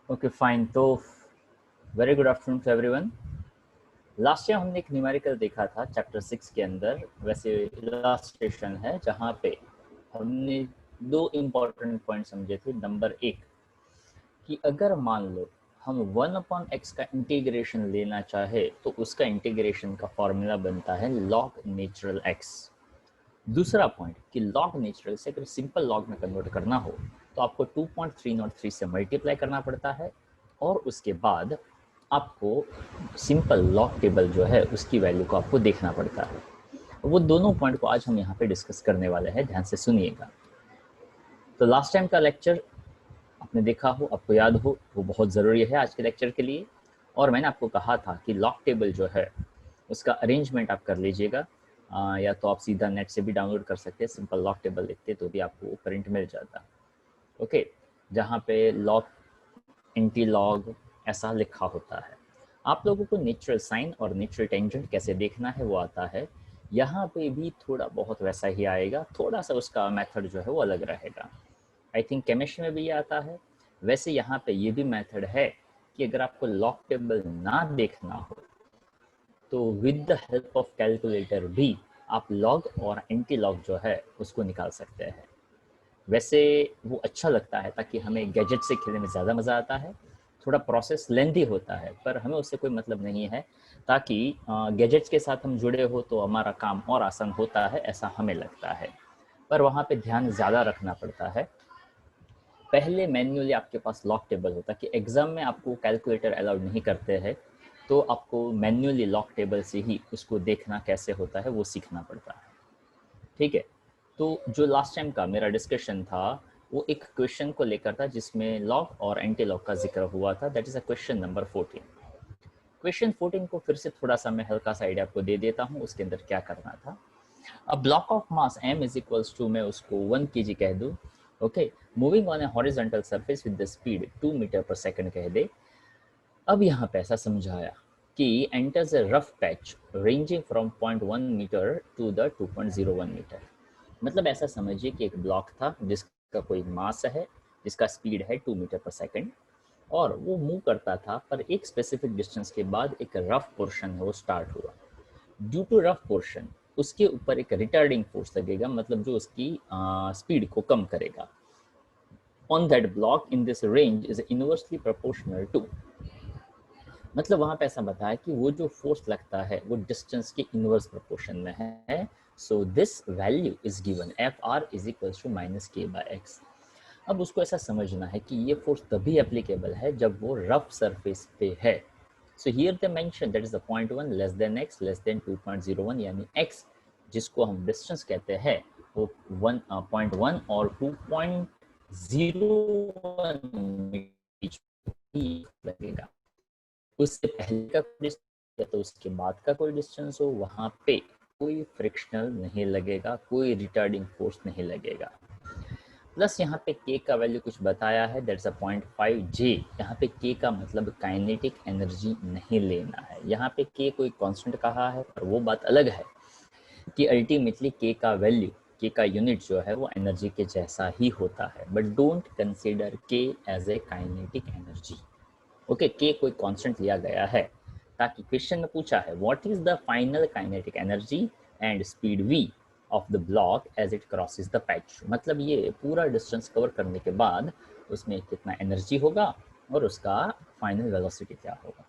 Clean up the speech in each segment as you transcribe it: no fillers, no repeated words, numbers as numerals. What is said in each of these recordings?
Okay fine. तो very good afternoon to everyone. Last year हमने एक न्यूमेरिकल देखा था चैप्टर 6 के अंदर। वैसे लास्ट सेशन है जहाँ पे हमने दो इम्पॉर्टेंट पॉइंट समझे थे। नंबर एक कि अगर मान लो हम 1/x का इंटीग्रेशन लेना चाहे तो उसका इंटीग्रेशन का फॉर्मूला बनता है log नेचुरल x। दूसरा पॉइंट कि log नेचुरल से अगर सिंपल log में कन्वर्ट करना हो तो आपको 2.303 से मल्टीप्लाई करना पड़ता है और उसके बाद आपको सिंपल लॉग टेबल जो है उसकी वैल्यू को आपको देखना पड़ता है। वो दोनों पॉइंट को आज हम यहाँ पे डिस्कस करने वाले हैं, ध्यान से सुनिएगा। तो लास्ट टाइम का लेक्चर आपने देखा हो, आपको याद हो, वो बहुत ज़रूरी है आज के लेक्चर के लिए। और मैंने आपको कहा था कि लॉग टेबल जो है उसका अरेंजमेंट आप कर लीजिएगा, या तो आप सीधा नेट से भी डाउनलोड कर सकते हैं। सिंपल लॉग टेबल लिखते तो भी आपको प्रिंट मिल जाता। ओके, जहाँ पे लॉग एंटी लॉग ऐसा लिखा होता है। आप लोगों को नेचुरल साइन और नेचुरल टेंजेंट कैसे देखना है वो आता है। यहाँ पे भी थोड़ा बहुत वैसा ही आएगा, थोड़ा सा उसका मेथड जो है वो अलग रहेगा। आई थिंक केमिस्ट्री में भी ये आता है। वैसे यहाँ पे ये भी मेथड है कि अगर आपको लॉग टेबल ना देखना हो तो with the help of calculator भी आप लॉग और एंटी लॉग जो है उसको निकाल सकते हैं। वैसे वो अच्छा लगता है ताकि हमें गैजेट से खेलने में ज़्यादा मज़ा आता है। थोड़ा प्रोसेस लेंथी होता है पर हमें उससे कोई मतलब नहीं है, ताकि गैजेट्स के साथ हम जुड़े हो तो हमारा काम और आसान होता है, ऐसा हमें लगता है। पर वहाँ पे ध्यान ज़्यादा रखना पड़ता है। पहले मैन्युअली आपके पास लॉग टेबल होता है कि एग्ज़ाम में आपको कैलकुलेटर अलाउड नहीं करते हैं, तो आपको मैन्युअली लॉग टेबल से ही उसको देखना कैसे होता है वो सीखना पड़ता है। ठीक है, तो जो लास्ट टाइम का मेरा डिस्कशन था वो एक क्वेश्चन को लेकर था जिसमें लॉग और एंटी लॉग का जिक्र हुआ था। That is a question number 14। Question 14 को फिर से थोड़ा सा मैं हल्का सा आइडिया आपको दे देता हूँ उसके अंदर क्या करना था। A block of mass m is equals to, मैं उसको 1 kg कह दूँ। Okay, moving on a horizontal surface with the speed 2 metre per second कह दे। अब यहाँ पे ऐसा समझाया कि enters a rough patch ranging from 0.1 metre to the 2.01 metre. मतलब ऐसा समझिए कि एक ब्लॉक था जिसका कोई मास है, जिसका स्पीड है 2 मीटर पर सेकंड, और वो मूव करता था पर एक स्पेसिफिक डिस्टेंस के बाद एक रफ पोर्शन है वो स्टार्ट हुआ। ड्यू टू रफ पोर्शन उसके ऊपर एक रिटार्डिंग फोर्स लगेगा, मतलब जो उसकी स्पीड को कम करेगा। On that block in this range is inversely proportional to, मतलब वहां पे ऐसा बताया कि वो जो फोर्स लगता है वो डिस्टेंस के इनवर्स प्रोपोर्शन में है। So this value is given F R is equal to minus K by X. अब उसको ऐसा समझना है कि ये फोर्स तभी एप्लीकेबल है जब वो रफ सरफेस पे है। So here they mention that is the 0.1 less than x less than 2.01, यानी एक्स जिसको हम डिस्टेंस कहते हैं वो 1.1 और 2.01 बीच लगेगा। उससे पहले का डिस्टेंस या तो उसके बाद का कोई डिस्टेंस हो, वहाँ पे कोई फ्रिक्शनल नहीं लगेगा, कोई रिटार्डिंग फोर्स नहीं लगेगा। प्लस यहाँ पे k का वैल्यू कुछ बताया है, दैट्स अ 0.5 j। यहाँ पे k का मतलब काइनेटिक एनर्जी नहीं लेना है। यहाँ पे k कोई कांस्टेंट कहा है पर वो बात अलग है कि अल्टीमेटली k का वैल्यू, k का यूनिट जो है वो एनर्जी के जैसा ही होता है, but don't consider k as a kinetic energy. Okay, K कोई कांस्टेंट लिया गया है ताकि क्वेश्चन में पूछा है what is the final kinetic energy and speed v of the block as it crosses the patch. मतलब ये पूरा डिस्टेंस कवर करने के बाद उसमें कितना एनर्जी होगा और उसका फाइनल वेलोसिटी क्या होगा।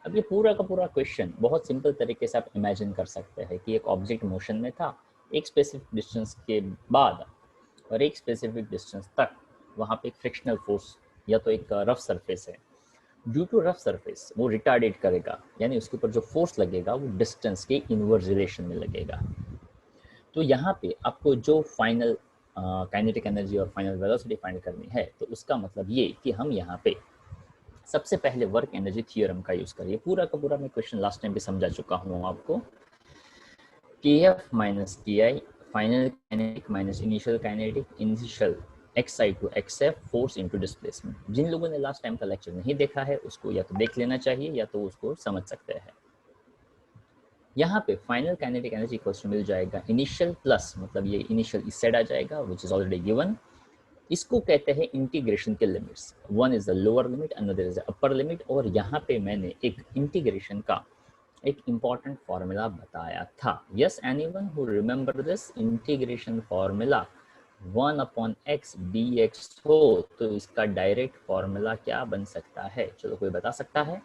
अब ये पूरा का पूरा क्वेश्चन बहुत सिंपल तरीके से आप इमेजिन कर सकते हैं कि एक ऑब्जेक्ट मोशन में था, एक स्पेसिफिक डिस्टेंस के बाद और एक स्पेसिफिक डिस्टेंस तक वहाँ पे एक फ्रिक्शनल फोर्स या तो एक रफ सरफेस है। ड्यू टू रफ सरफेस वो रिटार्डेट करेगा, यानी उसके ऊपर जो फोर्स लगेगा वो डिस्टेंस के इनवर्स रिलेशन में लगेगा। तो यहाँ पे आपको जो फाइनल काइनेटिक एनर्जी और फाइनल वेलोसिटी फाइंड करनी है, तो उसका मतलब ये कि हम यहाँ पे सबसे पहले वर्क एनर्जी थ्योरम का यूज करिए। पूरा का पूरा मैं क्वेश्चन लास्ट टाइम भी समझा चुका हूँ आपको। K F minus T I final kinetic minus initial kinetic, initial xi to xf force into displacement. जिन लोगों ने लास्ट टाइम का लेक्चर नहीं देखा है उसको या तो देख लेना चाहिए या तो उसको समझ सकते हैं। यहाँ पे final kinetic energy equals to मिल जाएगा इनिशियल प्लस, मतलब ये इनिशियल इस साइड आ जाएगा विच इज ऑलरेडी गिवन, इसको कहते हैं इंटीग्रेशन के limits. One is the lower limit, another is the upper limit. और यहाँ पे मैंने एक इंटीग्रेशन का एक इंपॉर्टेंट फॉर्मूला बताया था। Yes, anyone who remember this integration formula? 1/x dx हो तो इसका डायरेक्ट फॉर्मूला क्या बन सकता है? चलो कोई बता सकता है?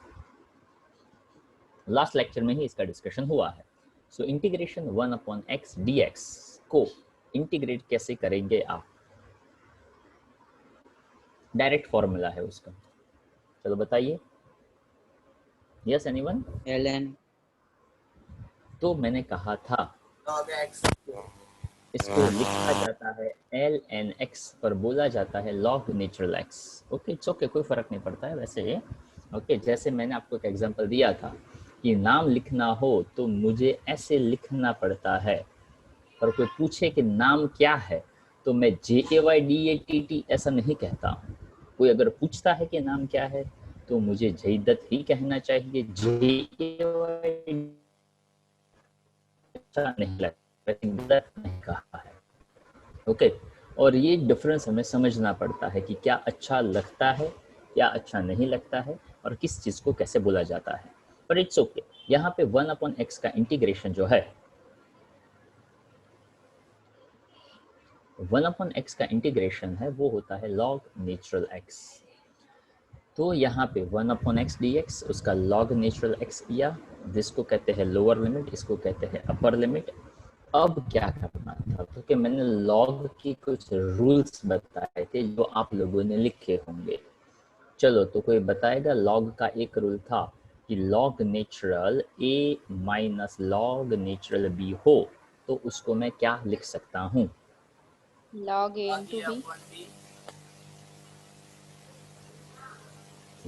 लास्ट लेक्चर में ही इसका डिस्कशन हुआ है। सो इंटीग्रेशन 1/x dx को इंटीग्रेट कैसे करेंगे आप? डायरेक्ट फॉर्मूला है उसका, चलो बताइए। Yes anyone? ln। तो मैंने कहा था इसको लिखा जाता है ln x, पर बोला जाता है log natural x। Okay, it's okay, कोई फर्क नहीं पड़ता है वैसे। ओके, जैसे मैंने आपको एक एग्जांपल दिया था कि नाम लिखना हो तो मुझे ऐसे लिखना पड़ता है, पर कोई पूछे कि नाम क्या है तो मैं JAYDATT ऐसा नहीं कहता हूँ। कोई अगर पूछता है कि नाम क्या है तो मुझे जयदत्त ही कहना चाहिए। JAY अच्छा नहीं लगता, नहीं कहा है। ओके, और ये डिफरेंस हमें समझना पड़ता है कि क्या अच्छा लगता है, क्या अच्छा नहीं लगता है, और किस चीज़ को कैसे बोला जाता है। पर इट्स ओके। यहाँ पे 1/x का इंटीग्रेशन जो है, 1/x का इंटीग्रेशन है वो होता है log नेचुरल x। तो यहाँ पे 1/x dx उसका log नेचुरल x किया, जिसको कहते हैं लोअर लिमिट, इसको कहते हैं अपर लिमिट। अब क्या करना था, क्योंकि मैंने लॉग की कुछ रूल्स बताए थे जो आप लोगों ने लिखे होंगे। चलो, तो कोई बताएगा? लॉग का एक रूल था कि log natural a minus log natural b हो तो उसको मैं क्या लिख सकता हूँ? log a into b।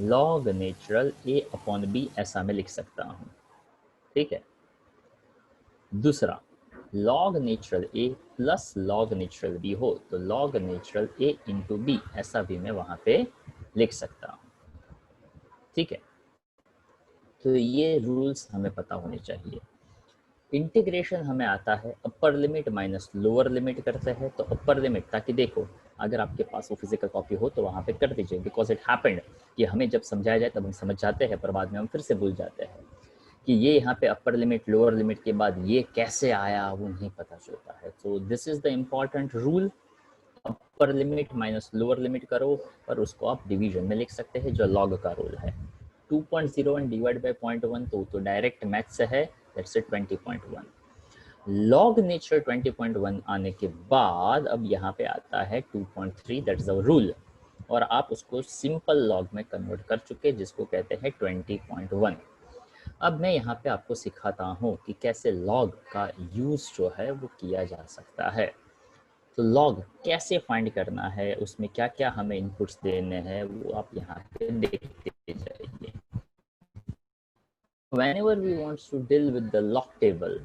Log natural a upon b ऐसा मैं लिख सकता हूँ, ठीक है। दूसरा, log natural a plus log natural b हो तो log natural a into b ऐसा भी मैं वहां पे लिख सकता हूँ, ठीक है। तो ये रूल्स हमें पता होने चाहिए। इंटीग्रेशन हमें आता है upper limit minus lower limit करते हैं, तो अपर लिमिट, ताकि देखो अगर आपके पास वो फिजिकल कॉपी हो तो वहाँ पे कर दीजिए, बिकॉज इट हैपेंड कि हमें जब समझाया जाए तब हम समझ जाते हैं, पर बाद में हम फिर से भूल जाते हैं कि ये यहाँ पे अपर लिमिट लोअर लिमिट के बाद ये कैसे आया वो नहीं पता चलता है। तो this is the important rule. Upper limit minus lower limit करो, पर उसको आप डिवीजन में लिख सकते हैं जो लॉग का रूल है। 2.01 डिवाइड बाई 0.1 तो डायरेक्ट मैथ से है, दैट्स इट 20.1। लॉग नेचुरल 20.1 आने के बाद अब यहाँ पे आता है 2.3, दैट्स द रूल, और आप उसको सिंपल लॉग में कन्वर्ट कर चुके जिसको कहते हैं 20.1। अब मैं यहाँ पे आपको सिखाता हूँ कि कैसे लॉग का यूज जो है वो किया जा सकता है। तो लॉग कैसे फाइंड करना है, उसमें क्या क्या हमें इनपुट्स देने हैं, वो आप यहाँ पे देखते जाइए। Whenever we want to deal with the log table,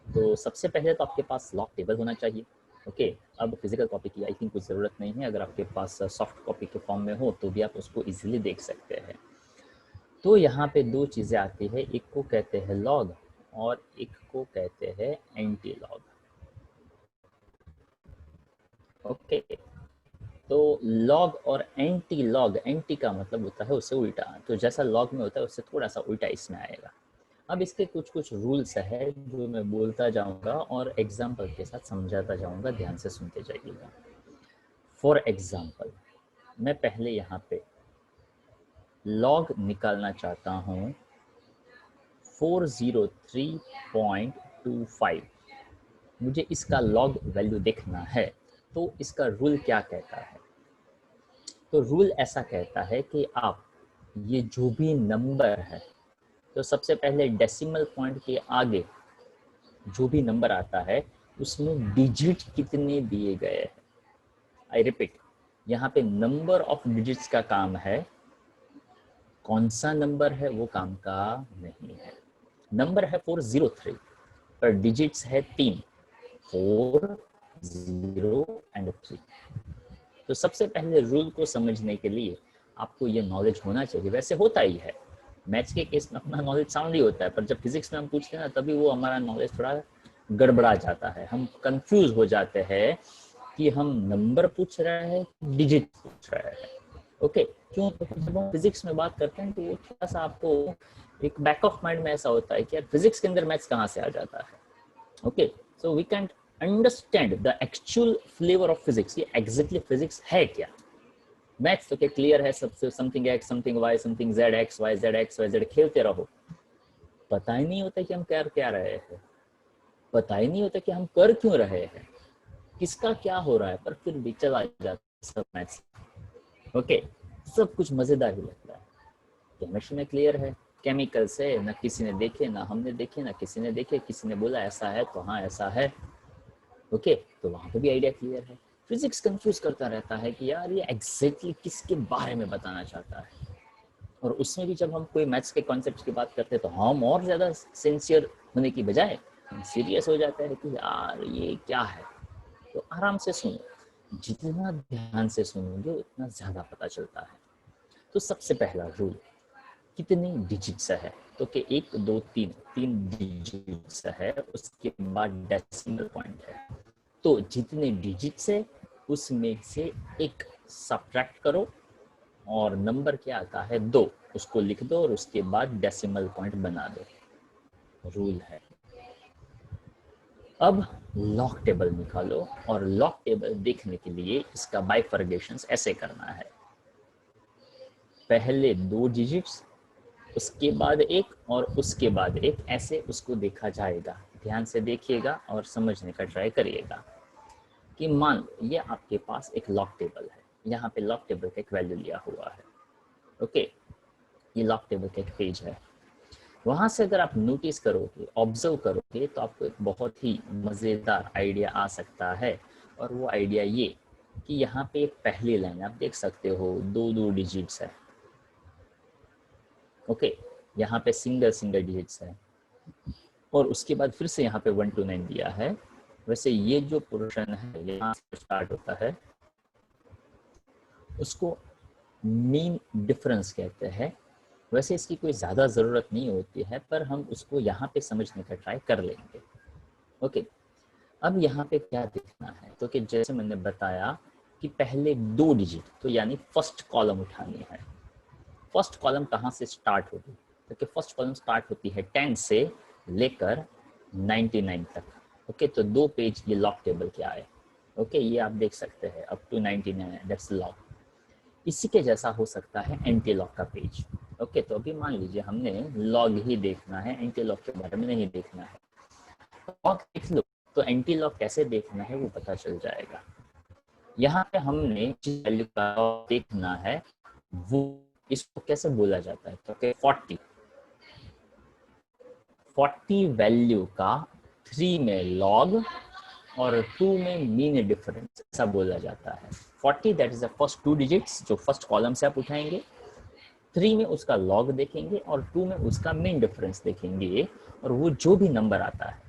तो सबसे पहले तो आपके पास लॉग टेबल होना चाहिए। ओके, अब फिजिकल कॉपी की आई थिंक कुछ ज़रूरत नहीं है, अगर आपके पास सॉफ्ट कॉपी के फॉर्म में हो तो भी आप उसको इजीली देख सकते हैं। तो यहाँ पे दो चीज़ें आती है, एक को कहते हैं लॉग और एक को कहते हैं एंटी लॉग। ओके, तो लॉग और एंटी लॉग, एंटी का मतलब होता है उससे उल्टा, तो जैसा लॉग में होता है उससे थोड़ा सा उल्टा इसमें आएगा। अब इसके कुछ कुछ रूल्स है जो मैं बोलता जाऊंगा और एग्जाम्पल के साथ समझाता जाऊंगा, ध्यान से सुनते जाइएगा। फॉर एग्जाम्पल, मैं पहले यहाँ पे लॉग निकालना चाहता हूँ 403.25, मुझे इसका लॉग वैल्यू देखना है, तो इसका रूल क्या कहता है? तो रूल ऐसा कहता है कि आप ये जो भी नंबर है, तो सबसे पहले डेसिमल पॉइंट के आगे जो भी नंबर आता है उसमें डिजिट कितने दिए गए हैं। आई रिपीट, यहाँ पे नंबर ऑफ डिजिट्स का काम है, कौन सा नंबर है वो काम का नहीं है। नंबर है 403 पर डिजिट्स है 3, 4, 0 एंड 3। तो सबसे पहले रूल को समझने के लिए आपको ये नॉलेज होना चाहिए। वैसे होता ही है, मैथ्स के केस में अपना नॉलेज साउंड ही होता है, पर जब फिजिक्स में हम पूछते हैं ना तभी वो हमारा नॉलेज थोड़ा गड़बड़ा जाता है, हम कंफ्यूज हो जाते हैं कि हम नंबर पूछ रहे हैं, डिजिट पूछ रहे हैं। ओके, क्यों? क्योंकि जब हम फिजिक्स में बात करते हैं तो वो थोड़ा सा आपको एक बैक ऑफ माइंड में ऐसा होता है कि यार फिजिक्स के अंदर मैथ्स कहाँ से आ जाता है। Okay, so we can't understand the actual flavour of physics, ये एग्जैक्टली फिजिक्स है क्या। मैथ्स तो क्या क्लियर है, सबसे something X something Y something Z X Y Z खेलते रहो, पता ही नहीं होता कि हम कर क्या रहे हैं, पता ही नहीं होता कि हम कर क्यों रहे हैं, किसका क्या हो रहा है, पर फिर भी चला जाता है सब मैथ्स। ओके, सब कुछ मजेदार ही लगता है। केमिस्ट्री में क्लियर है, केमिकल्स है, ना किसी ने देखे ना हमने देखे ना किसी ने देखे, किसी ने बोला ऐसा है तो हाँ ऐसा है। ओके, तो वहां पे भी आइडिया क्लियर है। फिजिक्स कंफ्यूज करता रहता है कि यार ये एग्जैक्टली किसके बारे में बताना चाहता है। और उसमें भी जब हम कोई मैथ्स के कॉन्सेप्ट की बात करते हैं तो हम और ज़्यादा सिंसियर होने की बजाय हम सीरियस हो जाते हैं कि यार ये क्या है। तो आराम से सुनो, जितना ध्यान से सुनोगे उतना ज़्यादा पता चलता है। तो सबसे पहला रूल, कितनी डिजिट्स है, तो कि 1 2 3 3 डिजिट्स है, उसके बाद डेसिमल पॉइंट है। तो जितने डिजिट्स है उसमें से एक सब्ट्रैक्ट करो और नंबर क्या आता है 2, उसको लिख दो और उसके बाद डेसिमल पॉइंट बना दो। रूल है। अब लॉग टेबल निकालो और लॉग टेबल देखने के लिए इसका बाइफर्गेशंस ऐसे करना है, पहले 2 डिजिट्स, उसके बाद एक और उसके बाद एक, ऐसे उसको देखा जाएगा। ध्यान से देखिएगा और समझने का ट्राई करिएगा कि मान लो ये आपके पास एक लॉग टेबल है, यहाँ पे लॉग टेबल का एक वैल्यू लिया हुआ है। ओके, ये लॉग टेबल का एक पेज है। वहां से अगर आप नोटिस करोगे, ऑब्जर्व करोगे, तो आपको एक बहुत ही मज़ेदार आइडिया आ सकता है। और वो आइडिया ये कि यहाँ पे एक पहली लाइन आप देख सकते हो 2 डिजिट्स है। ओके, यहाँ पे सिंगल डिजिट्स है और उसके बाद फिर से यहाँ पे 1 to 9 दिया है। वैसे ये जो पोर्शन है यहाँ से स्टार्ट होता है, उसको मीन डिफरेंस कहते हैं। वैसे इसकी कोई ज़्यादा ज़रूरत नहीं होती है, पर हम उसको यहाँ पे समझने का ट्राई कर लेंगे। ओके, अब यहाँ पे क्या देखना है, तो कि जैसे मैंने बताया कि पहले 2 डिजिट, तो यानी फर्स्ट कॉलम उठानी है। फर्स्ट कॉलम कहाँ से स्टार्ट होगी, तो कि फर्स्ट कॉलम स्टार्ट होती है 10 से लेकर 99 तक। ओके, तो 2 पेज ये लॉग टेबल के आए। ओके, ये आप देख सकते हैं अप टू 99, दैट्स लॉग। इसी के जैसा हो सकता है एंटी लॉग का पेज। ओके, तो अभी मान लीजिए हमने लॉग ही देखना है, एंटी लॉग के बारे में नहीं देखना है। लॉग देख लो तो एंटी लॉग कैसे देखना है वो पता चल जाएगा। यहाँ पे हमने जिस वैल्यू का देखना है वो, इसको कैसे बोला जाता है, तो 40 वैल्यू का 3 में लॉग और 2 में मीन डिफरेंस, ऐसा बोला जाता है। 40 that is the first 2 digits जो फर्स्ट कॉलम से आप उठाएंगे, 3 में उसका लॉग देखेंगे और 2 में उसका मीन डिफरेंस देखेंगे, और वो जो भी नंबर आता है,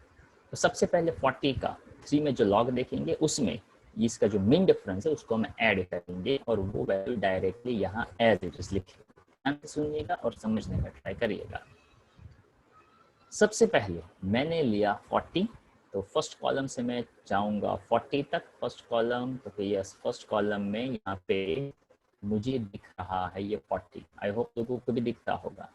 तो सबसे पहले 40 का 3 में जो लॉग देखेंगे उसमें इसका जो मीन डिफरेंस है उसको हम ऐड करेंगे और वो वैल्यू डायरेक्टली यहाँ एज इट इज लिखेंगे। सुनिएगा और समझने का ट्राई करिएगा। सबसे पहले मैंने लिया 40, तो फर्स्ट कॉलम से मैं जाऊंगा 40 तक, फर्स्ट कॉलम, तो यस फर्स्ट कॉलम में यहाँ पे मुझे दिख रहा है ये 40, आई होप लोगों को भी दिखता होगा।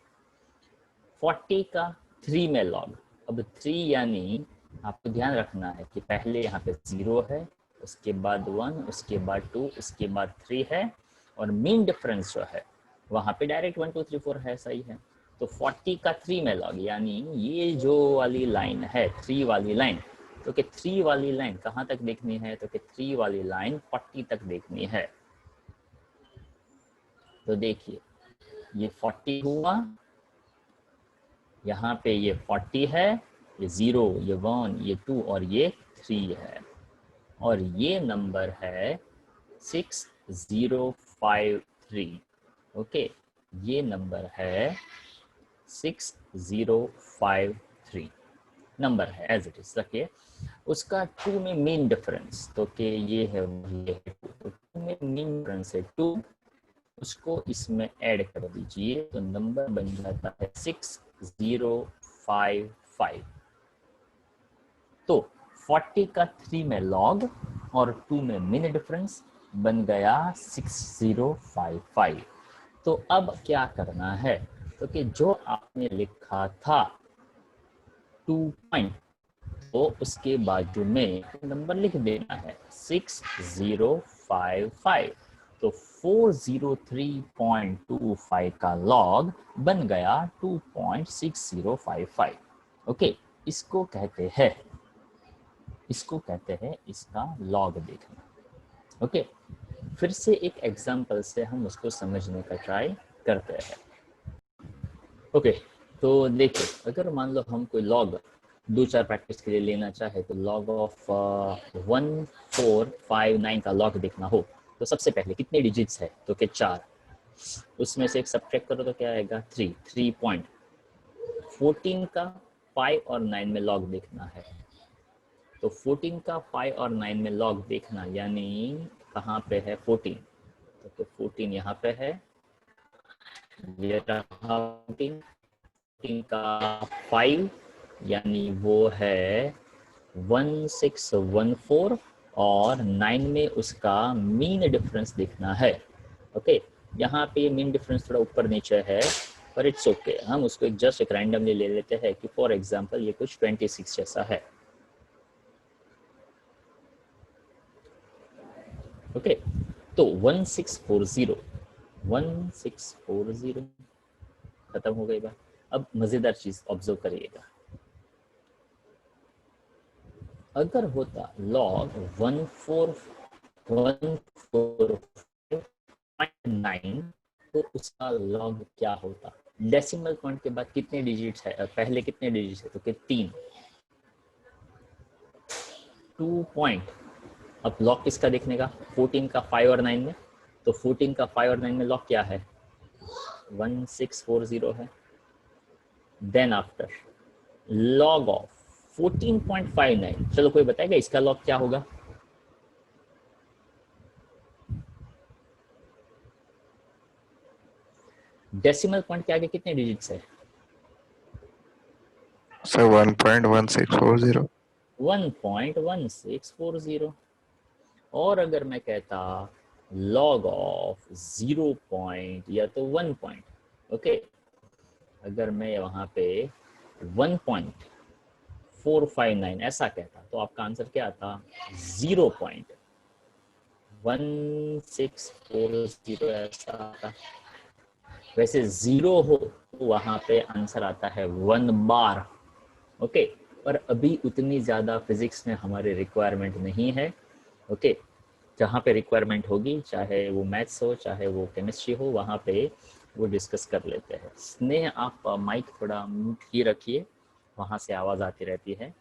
40 का 3 में लॉग, अब 3 यानी आपको ध्यान रखना है कि पहले यहाँ पे 0 है, उसके बाद 1, उसके बाद 2, उसके बाद 3 है, और मीन डिफरेंस जो है वहाँ पे डायरेक्ट 1 2 3 4 है, सही है। तो 40 का 3 में लॉग यानी ये जो वाली लाइन है 3 वाली लाइन, तो कि 3 वाली लाइन कहाँ तक देखनी है, तो कि 3 वाली लाइन 40 तक देखनी है। तो देखिए ये 40 हुआ, यहाँ पे ये 40 है, ये 0, ये 1, ये 2 और ये 3 है, और ये नंबर है 6053। ओके, ये नंबर है 6053 नंबर है, एज इट इज रखिए। उसका 2 में मीन डिफरेंस, तो कि ये है 2 में मीन डिफरेंस है 2, उसको इसमें ऐड कर दीजिए तो नंबर बन जाता है 6055। तो 40 का 3 में लॉग और 2 में मिन डिफरेंस बन गया 6055। तो अब क्या करना है, तो कि जो आपने लिखा था 2 पॉइंट, तो उसके बाजू में नंबर लिख देना है 6055। तो 403.25 का लॉग बन गया 2.6055। ओके, इसको कहते हैं इसका लॉग देखना। ओके, फिर से एक एग्जांपल से हम उसको समझने का ट्राई करते हैं। ओके, तो देखिए, अगर मान लो हम कोई लॉग 2-4 प्रैक्टिस के लिए लेना चाहे, तो लॉग ऑफ 1459 का लॉग देखना हो, तो सबसे पहले कितने डिजिट्स है, तो कि 4, उसमें से एक सब्ट्रैक्ट करो तो क्या आएगा 3 पॉइंट। 14 का 5 और 9 में लॉग देखना है, तो 14 का 5 और 9 में लॉग देखना, यानी कहाँ पे है 14, तो 14 यहाँ पे है, ये रहा 14 का 5, यानी वो है 1614, और 9 में उसका मीन डिफरेंस देखना है। ओके, यहाँ पे मीन डिफरेंस थोड़ा ऊपर नीचे है, पर इट्स ओके, हम उसको जस्ट एक रैंडमली ले लेते हैं कि फॉर एग्जांपल ये कुछ 26 जैसा है। ओके, तो 1640 खत्म हो गई बात। अब मजेदार चीज ऑब्जर्व करिएगा, अगर होता log 14.9, तो उसका log क्या होता, डेसिमल पॉइंट के बाद कितने डिजिट्स है, पहले कितने डिजिट्स है, तो कि 3, 2 पॉइंट। अब लॉग किसका देखने का, 14 का 5 और 9 में, तो 14 का 5 और 9 में लॉग क्या है, 1640 है। देन आफ्टर लॉग ऑफ 14.59, चलो कोई बताएगा इसका लॉग क्या होगा, डेसिमल पॉइंट के आगे कितने डिजिट्स है, सर 1.1640। 1.1640। और अगर मैं कहता log ऑफ 0 पॉइंट या तो 1 पॉइंट, ओके, अगर मैं वहां पे 1.459 ऐसा कहता, तो आपका आंसर क्या आता, 0.1640 ऐसा आता। वैसे 0 हो तो वहां पे आंसर आता है 1 बार। ओके, पर अभी उतनी ज़्यादा फिजिक्स में हमारी रिक्वायरमेंट नहीं है। ओके, जहाँ पे रिक्वायरमेंट होगी, चाहे वो मैथ्स हो चाहे वो केमिस्ट्री हो, वहाँ पे वो डिस्कस कर लेते हैं। स्नेह, आप माइक थोड़ा म्यूट ही रखिए, वहाँ से आवाज़ आती रहती है।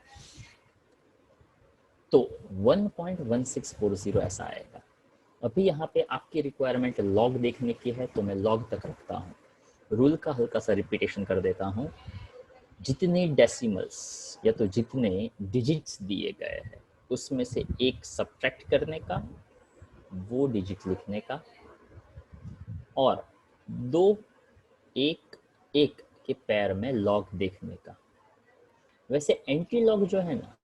तो 1.1640 ऐसा आएगा। अभी यहाँ पे आपकी रिक्वायरमेंट लॉग देखने की है, तो मैं लॉग तक रखता हूँ। रूल का हल्का सा रिपीटेशन कर देता हूँ, जितने डेसिमल्स या तो जितने डिजिट्स दिए गए हैं, उसमें से एक सब्ट्रैक्ट करने का, वो डिजिट लिखने का, और 2 एक एक के पैर में लॉग देखने का। वैसे एंटी लॉग जो है ना,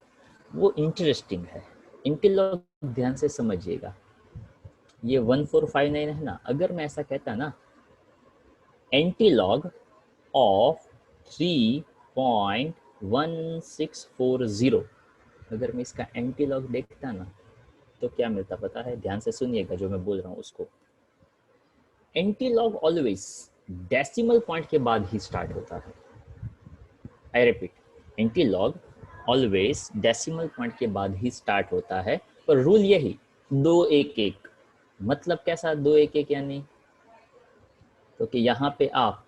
वो इंटरेस्टिंग है। एंटी लॉग ध्यान से समझिएगा, ये 1459 है ना, अगर मैं ऐसा कहता ना, एंटी लॉग ऑफ 3.1640, अगर मैं इसका एंटी लॉग देखता ना, तो क्या मिलता पता है, ध्यान से सुनिएगा जो मैं बोल रहा हूँ उसको। Anti log always decimal point के बाद ही स्टार्ट होता है। I repeat, anti log always decimal point के बाद ही स्टार्ट होता है, पर रूल यही 211। मतलब कैसा 211, यानी तो कि यहाँ पे आप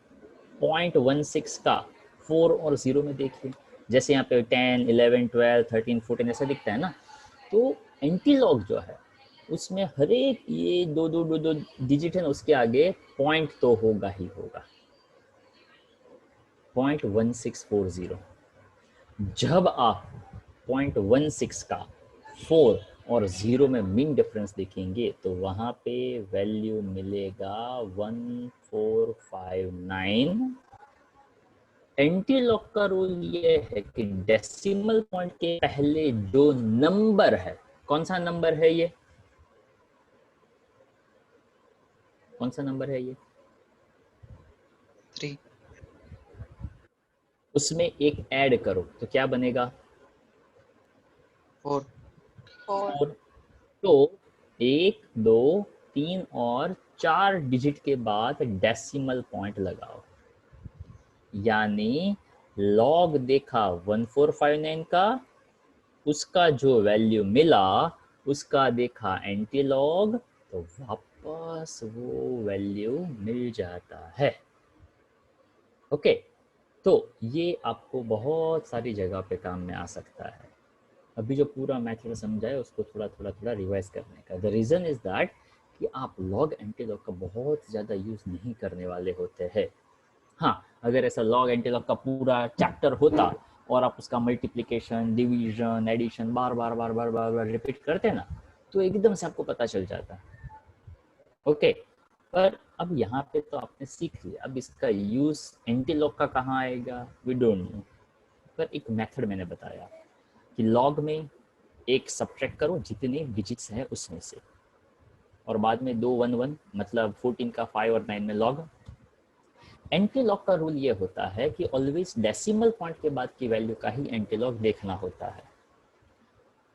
0.16 का 4 और 0 में देखिए, जैसे यहाँ पे 10, 11, 12, 13, 14 ऐसा दिखता है ना, तो एंटी लॉग जो है उसमें हर एक ये दो डिजिट है ना, उसके आगे पॉइंट तो होगा ही होगा, 0.1640। जब आप 0.16 का 4 और 0 में मीन डिफरेंस देखेंगे, तो वहां पे वैल्यू मिलेगा 1459। एंटी लॉग का रूल ये है कि डेसिमल पॉइंट के पहले जो नंबर है कौन सा नंबर है ये? कौन सा नंबर है ये? 3। उसमें एक ऐड करो तो क्या बनेगा? 4। 4. 4। तो 1 2 3 और 4 डिजिट के बाद डेसिमल पॉइंट लगाओ, यानी लॉग देखा 1459 का, उसका जो वैल्यू मिला उसका देखा एंटी लॉग, तो वापस वो वैल्यू मिल जाता है। ओके, तो ये आपको बहुत सारी जगह पे काम में आ सकता है। अभी जो पूरा मेथड समझा है उसको थोड़ा रिवाइज करने का। द रीज़न इज़ दैट कि आप लॉग एंटी लॉग का बहुत ज़्यादा यूज़ नहीं करने वाले होते हैं। हाँ, अगर ऐसा लॉग एंटी लॉग का पूरा चैप्टर होता और आप उसका मल्टीप्लिकेशन, डिवीजन, एडिशन बार बार रिपीट करते ना, तो एकदम से आपको पता चल जाता। ओके, पर अब यहाँ पे तो आपने सीख लिया, अब इसका यूज़ एंटी लॉग का कहाँ आएगा, वी डोंट नो। पर एक मेथड मैंने बताया कि लॉग में एक सब्ट्रैक्ट करो जितने डिजिट्स हैं उसमें से, और बाद में 2 1 1, मतलब 14 का 5 और 9 में लॉग। एंटी लॉग का रूल ये होता है कि ऑलवेज डेसिमल पॉइंट के बाद की वैल्यू का ही एंटी लॉग देखना होता है।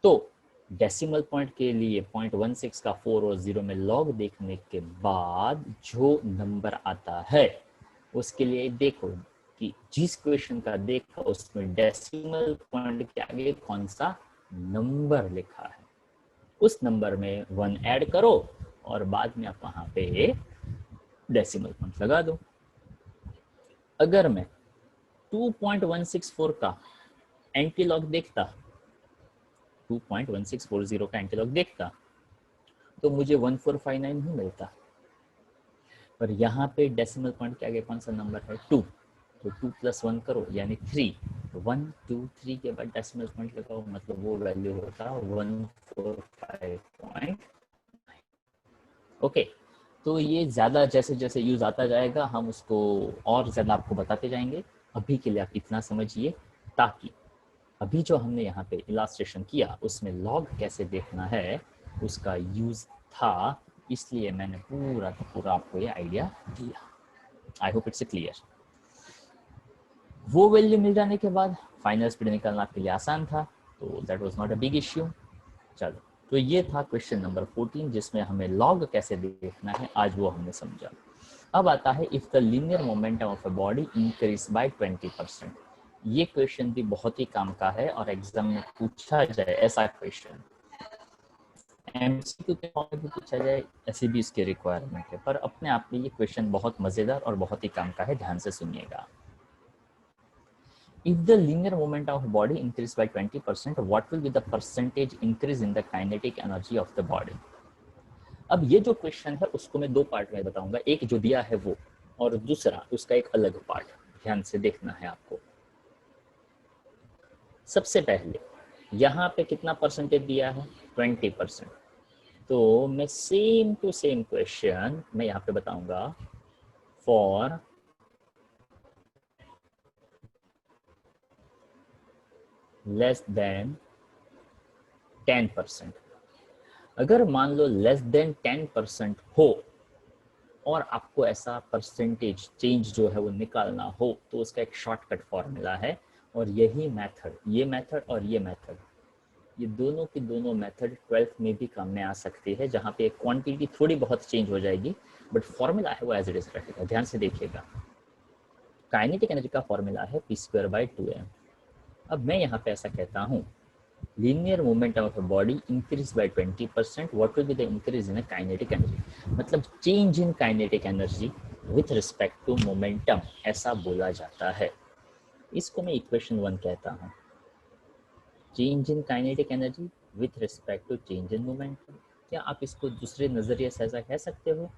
तो डेसिमल पॉइंट के लिए 0.16 का 4 और 0 में लॉग देखने के बाद जो नंबर आता है उसके लिए देखो कि जिस क्वेश्चन का देखा उसमें डेसिमल पॉइंट के आगे कौन सा नंबर लिखा है, उस नंबर में 1 ऐड करो और बाद में आप वहां पे डेसिमल पॉइंट लगा दो। अगर मैं 2.164 का एंटी लॉग देखता, 2.1640 का एंटी लॉग देखता, तो मुझे 1459 ही मिलता। पर यहाँ पे डेसिमल पॉइंट के आगे कौन सा नंबर है? 2, तो 2 + 1 करो यानी 3, 1 2 3 के बाद डेसिमल पॉइंट लगाओ, मतलब वो वैल्यू होता 145. ओके, तो ये ज़्यादा जैसे जैसे यूज़ आता जाएगा हम उसको और ज़्यादा आपको बताते जाएंगे। अभी के लिए आप इतना समझिए, ताकि अभी जो हमने यहाँ पे इलास्ट्रेशन किया उसमें लॉग कैसे देखना है उसका यूज़ था, इसलिए मैंने पूरा का पूरा आपको ये आइडिया दिया। I hope it's clear. वो वैल्यू मिल जाने के बाद फाइनल स्पीड निकालना आपके लिए आसान था, तो that was not a big issue. चलो, तो ये था क्वेश्चन नंबर 14 जिसमें हमें लॉग कैसे देखना है, आज वो हमने समझा। अब आता है if the linear momentum of a body increase by 20%। ये क्वेश्चन भी बहुत ही काम का है और एग्जाम में पूछा जाए ऐसा क्वेश्चन, एमसीक्यू के फॉर्म में भी पूछा जाए, ऐसी भी इसकी रिक्वायरमेंट है। पर अपने आप में ये क्वेश्चन बहुत मजेदार और बहुत ही काम का है, ध्यान से सुनिएगा। If the linear momentum of body increase by 20%, what will be the percentage increase in the kinetic energy of the body? अब ये जो क्वेश्चन है उसको मैं 2 पार्ट में बताऊंगा, एक जो दिया है वो और दूसरा उसका एक अलग पार्ट, ध्यान से देखना है आपको। सबसे पहले यहाँ पे कितना परसेंटेज दिया है? 20%। तो मैं सेम टू सेम क्वेश्चन मैं यहाँ पे बताऊंगा फॉर लेस देन 10%। अगर मान लो लेस देन 10% हो और आपको ऐसा परसेंटेज चेंज जो है वो निकालना हो, तो उसका एक शॉर्टकट फॉर्मूला है, और यही मेथड, ये मेथड और ये मेथड, ये दोनों की दोनों मेथड 12th में भी काम में आ सकती है, जहाँ पे क्वांटिटी थोड़ी बहुत चेंज हो जाएगी बट फॉर्मूला है वो एज इट इज रहेगा। ध्यान से देखिएगा, काइनेटिक एनर्जी का फॉर्मूला है p²/2m। अब मैं यहाँ पे ऐसा कहता हूँ, linear momentum of a body increase by 20%, what will be the increase in a kinetic energy? मतलब change in kinetic energy with respect to momentum, ऐसा बोला जाता है। इसको मैं इक्वेशन 1 कहता हूँ, change in kinetic energy with respect to change in momentum। क्या आप इसको दूसरे नजरिए से ऐसा कह सकते हो,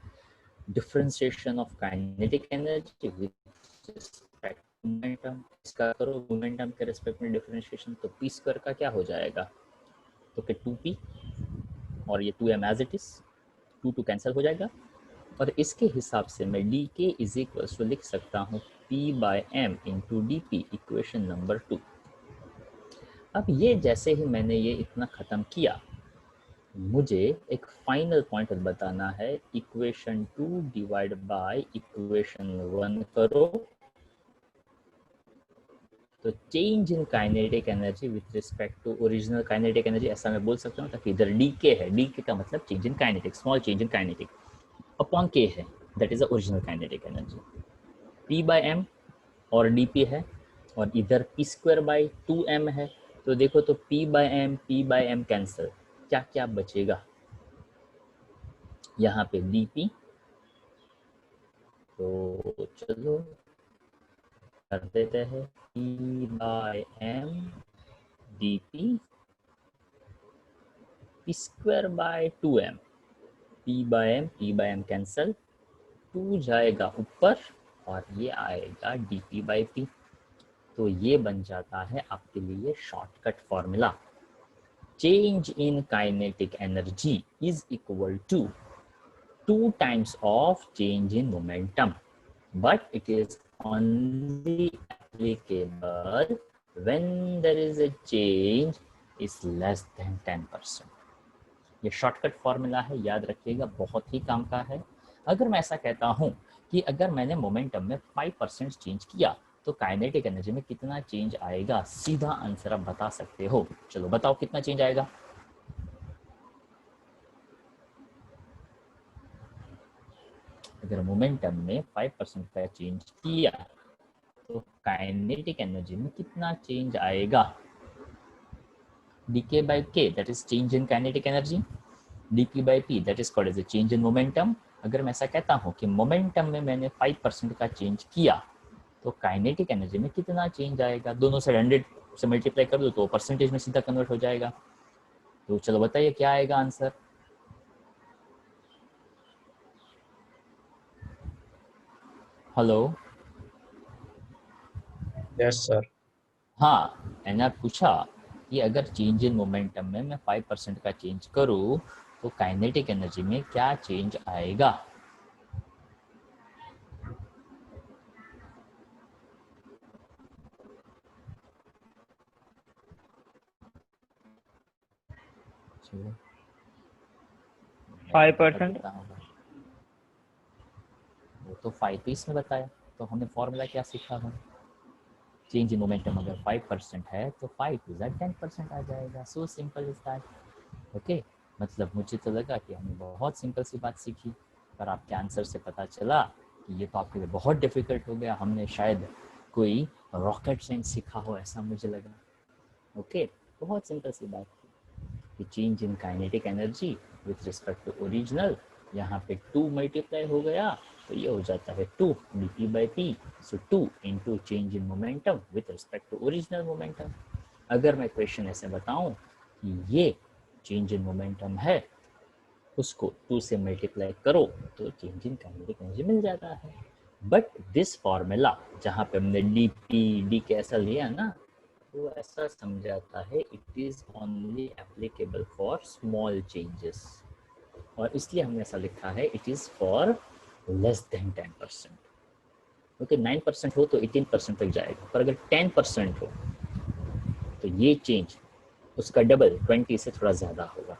differentiation of kinetic energy with respect to momentum. इसका करो मोमेंटम के रिस्पेक्ट में डिफरेंशिएशन, तो p² का क्या हो जाएगा? तो कि 2p और ये 2m as it is, 2 cancel हो जाएगा, और इसके हिसाब से मैं dk इज इक्वल टू लिख सकता हूँ p/m into dp, equation number 2। अब ये जैसे ही मैंने ये इतना खत्म किया, मुझे एक फाइनल पॉइंट बताना है, इक्वेशन 2 डिवाइड बाय इक्वेशन 1 करो तो change in kinetic energy with respect to original kinetic energy, ऐसा मैं बोल सकता हूँ, ताकि इधर डीके है, डीके का मतलब change in kinetic, small change in kinetic, upon K है, that is the original kinetic energy. P by M और डीपी है, और इधर पी स्क्वायर बाई 2m है। तो देखो, तो p बाय एम कैंसिल, क्या क्या बचेगा यहाँ पे, dp। तो चलो कर देते हैं, p by M dp, p square by 2m, p by M cancel, 2 जाएगा ऊपर और ये आएगा dp बाई p। तो ये बन जाता है आपके लिए shortcut formula, change in kinetic energy is equal to 2 times of change in momentum, but it is only applicable when there is a change is less than 10%। ये शॉर्टकट फॉर्मूला है, याद रखिएगा, बहुत ही काम का है। अगर मैं ऐसा कहता हूं कि अगर मैंने मोमेंटम में 5% चेंज किया तो काइनेटिक एनर्जी में कितना चेंज आएगा, सीधा आंसर आप बता सकते हो। चलो बताओ कितना चेंज आएगा। अगर मोमेंटम में 5% का चेंज किया तो काइनेटिक एनर्जी में कितना चेंज आएगा। dk by k, that is change in kinetic energy, dp by p, that is called as a change in momentum। अगर मैं ऐसा कहता हूँ कि मोमेंटम में मैंने 5% का चेंज किया तो काइनेटिक एनर्जी में कितना चेंज आएगा, दोनों साइड 100 से मल्टीप्लाई कर दो तो परसेंटेज में सीधा कन्वर्ट हो जाएगा। तो चलो बताइए क्या आएगा आंसर। हेलो। Yes sir. हाँ, मैंने पूछा कि अगर चेंज इन मोमेंटम में मैं 5% का चेंज करूँ तो काइनेटिक एनर्जी में क्या चेंज आएगा। चलो 5%। वो तो 5 पीस में बताया, तो हमने फॉर्मूला क्या सीखा है, चेंज इन मोमेंटम अगर 5% है तो 5 टू 10% आ जाएगा। So simple is that. Okay, मतलब मुझे तो लगा कि हमने बहुत सिंपल सी बात सीखी, पर आपके आंसर से पता चला कि ये तो आपके लिए बहुत डिफिकल्ट हो गया, हमने शायद कोई रॉकेट साइंस सीखा हो, ऐसा मुझे लगा। ओके, बहुत सिंपल सी बात थी कि change in kinetic energy with respect to original, यहाँ पे 2 मल्टीप्लाई हो गया तो ये हो जाता है 2 dp by p। So 2 into change in momentum with respect to original momentum. अगर मैं क्वेश्चन ऐसे बताऊं कि ये चेंज इन मोमेंटम है, उसको 2 से मल्टीप्लाई करो तो चेंज इन काइनेटिक एनर्जी मिल जाता है। बट दिस फॉर्मूला जहाँ पे हमने डी के ऐसा लिया ना, वो ऐसा समझाता है it is only applicable for small changes, और इसलिए हमने ऐसा लिखा है it is for less than 10%। Okay, 9% हो तो 18% तक जाएगा, पर अगर 10% हो तो ये चेंज उसका डबल 20 से थोड़ा ज़्यादा होगा।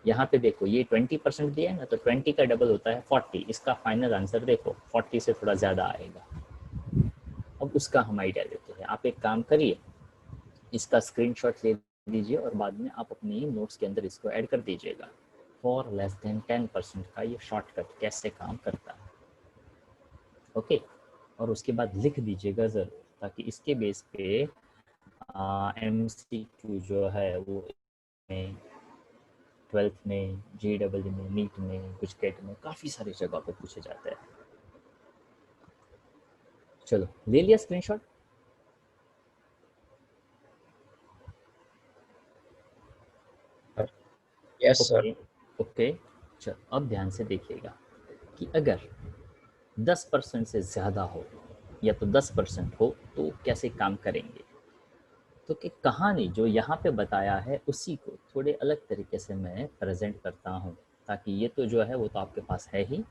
यहाँ पे देखो ये 20% दिया है ना, तो 20 का डबल होता है 40। इसका फाइनल आंसर देखो 40 से थोड़ा ज़्यादा आएगा। अब उसका हम आइडिया देते हैं। आप एक काम करिए, इसका स्क्रीनशॉट ले लीजिए और बाद में आप अपनी नोट्स के अंदर इसको ऐड कर दीजिएगा। फॉर लेस देन 10% का ये शॉर्टकट कैसे काम करता है। ओके, और उसके बाद लिख दीजिएगा ज़रूर, ताकि इसके बेस पे MCQ जो है वो 12th में, JEE में, नीट में, कुछ कैट में, काफ़ी सारी जगह पे पूछे जाते हैं। चलो ले लिया स्क्रीनशॉट। Yes sir. ओके, चलो अब ध्यान से देखिएगा कि अगर 10% से ज़्यादा हो या तो 10% हो तो कैसे काम करेंगे। तो कि कहानी जो यहाँ पे बताया है उसी को थोड़े अलग तरीके से मैं प्रेजेंट करता हूँ, ताकि ये तो जो है वो तो आपके पास है ही,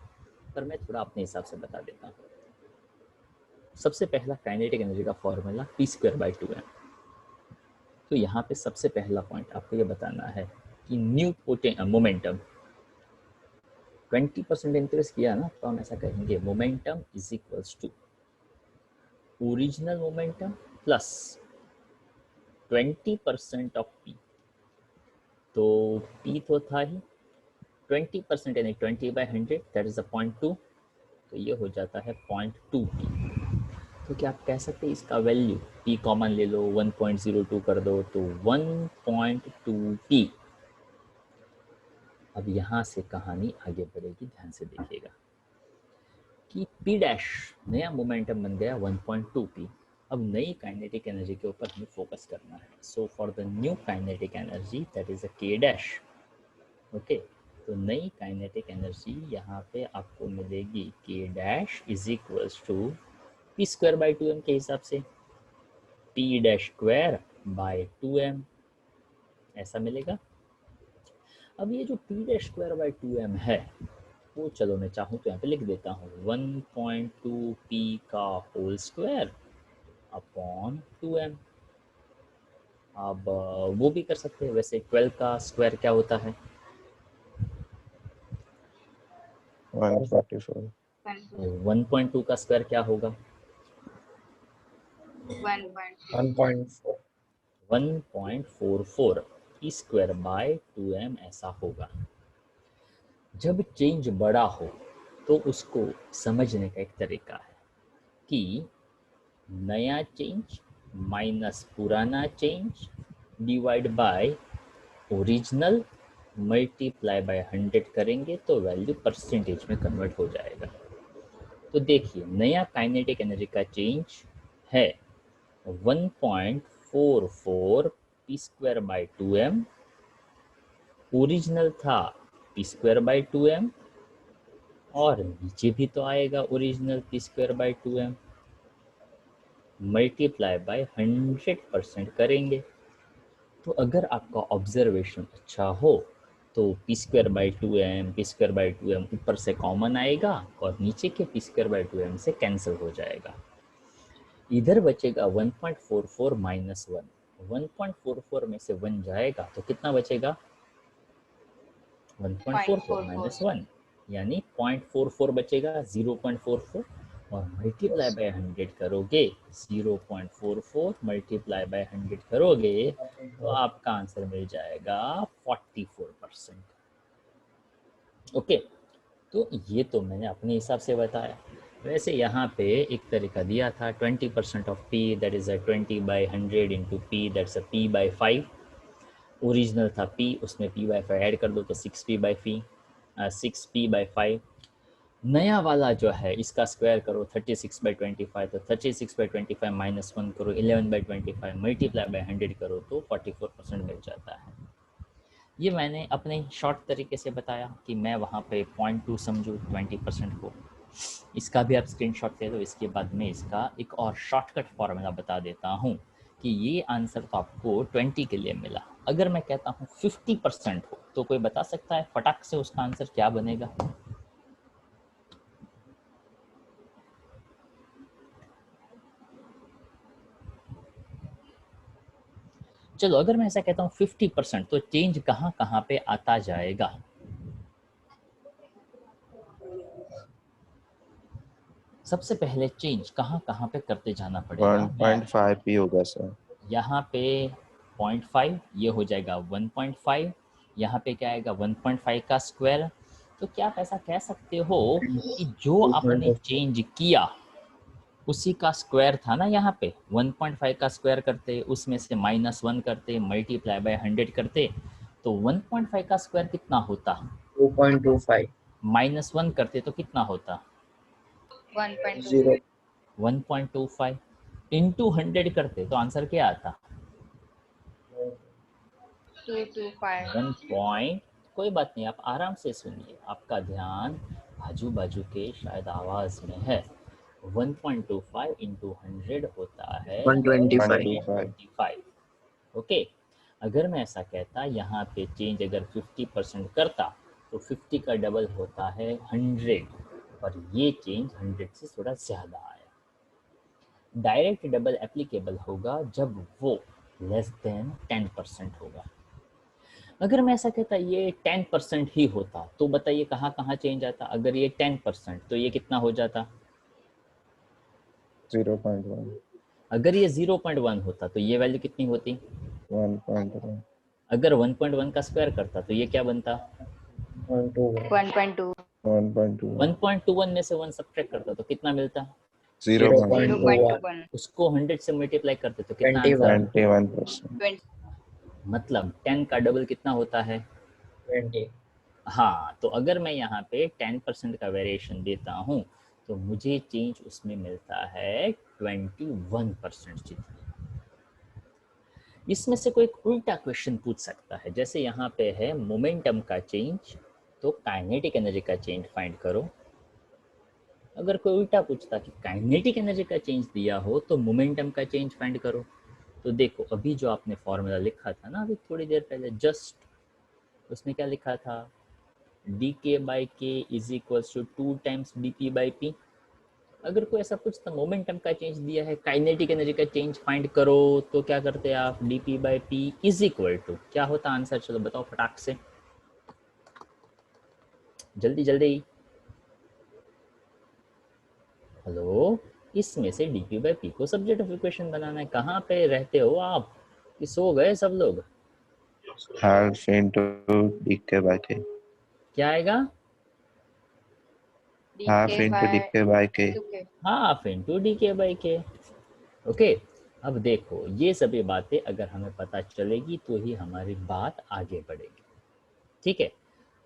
पर मैं थोड़ा अपने हिसाब से बता देता हूँ। सबसे पहला काइनेटिक एनर्जी का फॉर्मूला p² by 2m। तो यहाँ पे सबसे पहला पॉइंट आपको ये बताना है कि न्यू मोमेंटम 20% इंक्रीज किया ना, तो हम ऐसा कहेंगे momentum is equals to original momentum plus 20% of P. तो पी तो था ही 20% यानी 20/100, दैट इज 0.2, तो ये हो जाता है 0.2 पी। तो क्या आप कह सकते हैं इसका वैल्यू पी कॉमन ले लो, 1.02 कर दो तो 1.2 पी। अब यहाँ से कहानी आगे बढ़ेगी, ध्यान से देखिएगा कि पी डैश नया मोमेंटम बन गया 1.2 पी। अब नई काइनेटिक एनर्जी के ऊपर हमें फोकस करना है। So for the new kinetic energy that is a के डैश। ओके, तो नई काइनेटिक एनर्जी यहाँ पे आपको मिलेगी के dash is equals to P square by 2m के हिसाब से P dash square by 2m ऐसा मिलेगा। अब ये जो P dash square by 2m है वो चलो मैं चाहूँ तो यहाँ पे लिख देता हूँ 1.2 पी का होल स्क्वायर अपॉन 2m। अब वो भी कर सकते हैं, वैसे 12 का स्क्वायर क्या होता है 144. 1.2 का स्क्वायर क्या होगा 1.4. 1.44 पी स्क्वायर बाय 2m ऐसा होगा। जब चेंज बड़ा हो तो उसको समझने का एक तरीका है कि नया चेंज माइनस पुराना change divide by original multiply by 100 करेंगे तो वैल्यू परसेंटेज में कन्वर्ट हो जाएगा। तो देखिए नया काइनेटिक एनर्जी का चेंज है 1.44 P square by 2m, original था पी स्क्वायर बाई 2m, और नीचे भी तो आएगा original P square by 2m multiply by 100% करेंगे। तो अगर आपका ऑब्जर्वेशन अच्छा हो तो पी स्क्वायर बाई 2m ऊपर से कॉमन आएगा और नीचे के पी स्क्वायर बाई 2m से कैंसिल हो जाएगा। इधर बचेगा 1.44 माइनस 1। 1.44 में से 1 जाएगा तो कितना बचेगा 1.44 माइनस 1 यानी 0.44 बचेगा 0.44, और मल्टीप्लाई बाय 100 करोगे 0.44 मल्टीप्लाई बाय 100 करोगे तो आपका आंसर मिल जाएगा 44%। ओके, तो ये तो मैंने अपने हिसाब से बताया। वैसे यहाँ पे एक तरीका दिया था 20% of P that is 20/100 into P that's p/5। Original था p, उसमें p/5 ऐड कर दो तो 6p/5। नया वाला जो है इसका स्क्वायर करो 36/25, तो 36/25 माइनस 1 करो 11/25 मल्टीप्लाई बाय 100 करो तो 44% मिल जाता है। ये मैंने अपने शॉर्ट तरीके से बताया कि मैं वहाँ पे 0.2 समझूँ 20% को। इसका भी आप स्क्रीनशॉट ले लो। इसके बाद में इसका एक और शॉर्टकट फॉर्मूला बता देता हूँ कि ये आंसर तो आपको 20 के लिए मिला। अगर मैं कहता हूँ 50% हो तो कोई बता सकता है फटाक से उसका आंसर क्या बनेगा? चलो अगर मैं ऐसा कहता हूँ 50% तो चेंज कहाँ कहाँ पे आता जाएगा? सबसे पहले चेंज कहाँ कहाँ पे करते जाना पड़ेगा? 1.5 p होगा सर। यहाँ पे 0.5 ये हो जाएगा 1.5, यहाँ पे क्या आएगा 1.5 का स्क्वायर। तो क्या आप ऐसा कह सकते हो कि जो आपने चेंज किया उसी का स्क्वायर था ना, यहाँ पे 1.5 का स्क्वायर करते उसमें से -1 करते मल्टीप्लाई बाय 100 करते तो 1.5 का स्क्वायर कितना होता? 2.25. -1 करते तो कितना होता? 0. 1.25 इंटू 100 करते तो आंसर क्या आता? 225. 1 पॉइंट। कोई बात नहीं, आप आराम से सुनिए, आपका ध्यान आजू बाजू के शायद आवाज में है। 1.25 इंटू 100 होता है 125. 125। ओके, अगर मैं ऐसा कहता यहाँ पे चेंज अगर 50% करता तो 50 का डबल होता है 100, और ये चेंज 100 से थोड़ा ज़्यादा आया। डायरेक्ट डबल एप्लीकेबल होगा जब वो लेस देन 10% होगा। अगर मैं ऐसा कहता ये 10% ही होता तो बताइए कहाँ कहाँ चेंज आता। अगर ये 10% तो ये कितना हो जाता। 0.1 अगर ये 0.1 होता तो ये वैल्यू कितनी होती। 1.1 अगर 1.1 का स्क्वायर करता तो ये क्या बनता। 1.2 1.2 1.21 1.21 में से 1 सब्ट्रैक्ट करता तो कितना मिलता। 0.1 0.21 उसको 100 से मल्टीप्लाई करते तो कितना आंसर। 21%. 20 मतलब 10 का डबल कितना होता है। 20 हाँ, तो अगर मैं यहाँ पे 10% का वेरिएशन देता हूँ तो मुझे चेंज उसमें मिलता है 21% जितना। इसमें से कोई उल्टा क्वेश्चन पूछ सकता है, जैसे यहाँ पे है मोमेंटम का चेंज तो काइनेटिक एनर्जी का चेंज फाइंड करो। अगर कोई उल्टा पूछता कि काइनेटिक एनर्जी का चेंज दिया हो तो मोमेंटम का चेंज फाइंड करो, तो देखो अभी जो आपने फॉर्मूला लिखा था ना अभी थोड़ी देर पहले जस्ट, उसमें क्या लिखा था, dk by k is equals to 2 times dp by p। अगर कोई ऐसा पूछता मोमेंटम का चेंज दिया है काइनेटिक एनर्जी का चेंज फाइंड करो तो क्या करते हैं आप, dp by p is equal to क्या होता आंसर, चलो बताओ फटाक से, जल्दी जल्दी। हेलो, इसमें से dp by p को सब्जेक्ट ऑफ इक्वेशन बनाना है। कहाँ पे रहते हो आप कि सो गए सब लोग। half into dk by k. क्या आएगा, Half DK into by dk by k. 2K half into dk by k। Okay, अब देखो ये सभी बातें अगर हमें पता चलेगी तो ही हमारी बात आगे बढ़ेगी। ठीक है,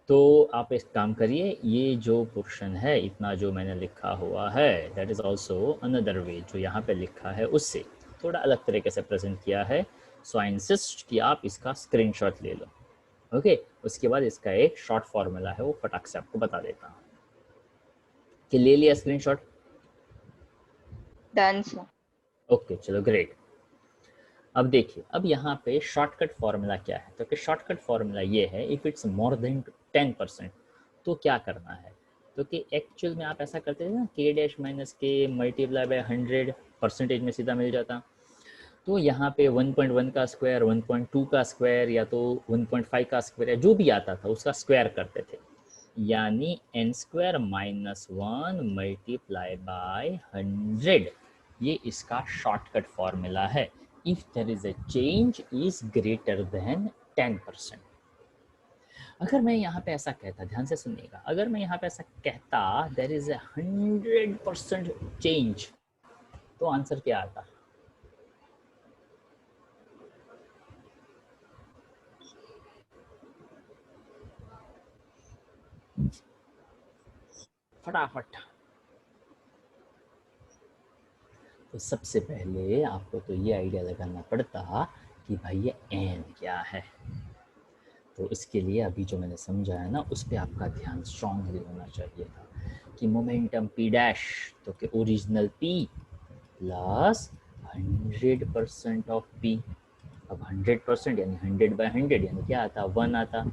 तो आप एक काम करिए, ये जो पोर्शन है इतना जो मैंने लिखा हुआ है that is also another way, जो यहाँ पे लिखा है उससे थोड़ा अलग तरीके से प्रेजेंट किया है। सो आई इंसिस्ट कि आप इसका स्क्रीनशॉट ले लो। ओके, उसके बाद इसका एक शॉर्ट फॉर्मूला है वो फटाक से आपको बता देता हूँ कि ले लिया स्क्रीनशॉट। done sir. ओके चलो ग्रेट। अब देखिए, अब यहाँ पे शॉर्टकट फॉर्मूला क्या है, तो कि शॉर्टकट फॉर्मूला ये है इफ इट्स मोर देन 10% तो क्या करना है, तो कि एक्चुअल में आप ऐसा करते थे ना k डैश माइनस के मल्टीप्लाई बाय 100 परसेंटेज में सीधा मिल जाता। तो यहाँ पे 1.1 का स्क्वायर 1.2 का स्क्वायर या तो 1.5 का स्क्वायर या जो भी आता था उसका स्क्वायर करते थे, यानी n square minus 1 multiply by 100, ये इसका शॉर्टकट फॉर्मूला है if there is a change is greater than 10%। अगर मैं यहाँ पे ऐसा कहता, ध्यान से सुनिएगा, अगर मैं यहाँ पे ऐसा कहता देयर इज अ 100% चेंज तो आंसर क्या आता। फटाफट। तो सबसे पहले आपको तो ये आइडिया लगाना पड़ता कि भाई ये एन क्या है। तो इसके लिए अभी जो मैंने समझाया ना उस पर आपका ध्यान स्ट्रांगली होना चाहिए था कि मोमेंटम पी डैश तो कि original P plus 100% of P. अब 100% यानी 100 बाय 100 यानी क्या आता, 1 आता,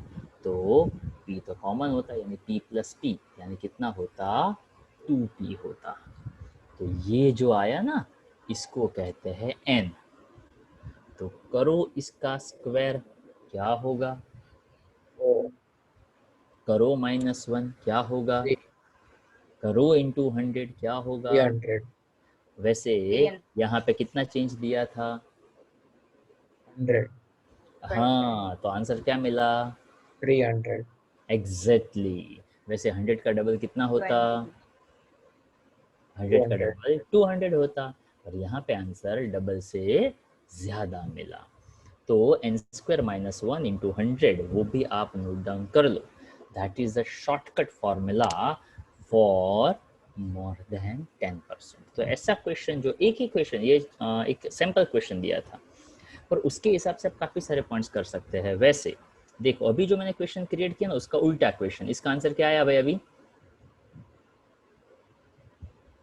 तो पी तो कॉमन होता यानी पी प्लस पी यानी कितना होता, 2p होता। तो ये जो आया ना इसको कहते हैं n। तो करो इसका स्क्वायर क्या होगा, Oh, करो -1 क्या होगा, करो इंटू 100 क्या होगा। 300 वैसे 300 यहाँ पे कितना चेंज दिया था, 100 हाँ तो आंसर क्या मिला, 300 एग्जैक्टली। वैसे 100 का डबल कितना होता, 20 100 का 200 डबल 200 होता, और यहाँ पे आंसर डबल से ज़्यादा मिला। तो n स्क्वायर माइनस 1 इंटू 100 वो भी आप नोट डाउन कर लो, that is the shortcut formula for more than 10%। तो ऐसा क्वेश्चन जो एक ही क्वेश्चन, ये एक सैम्पल क्वेश्चन दिया था पर उसके हिसाब से आप काफ़ी सारे पॉइंट्स कर सकते हैं। वैसे देखो अभी जो मैंने क्वेश्चन क्रिएट किया ना उसका उल्टा क्वेश्चन, इसका आंसर क्या आया भाई, अभी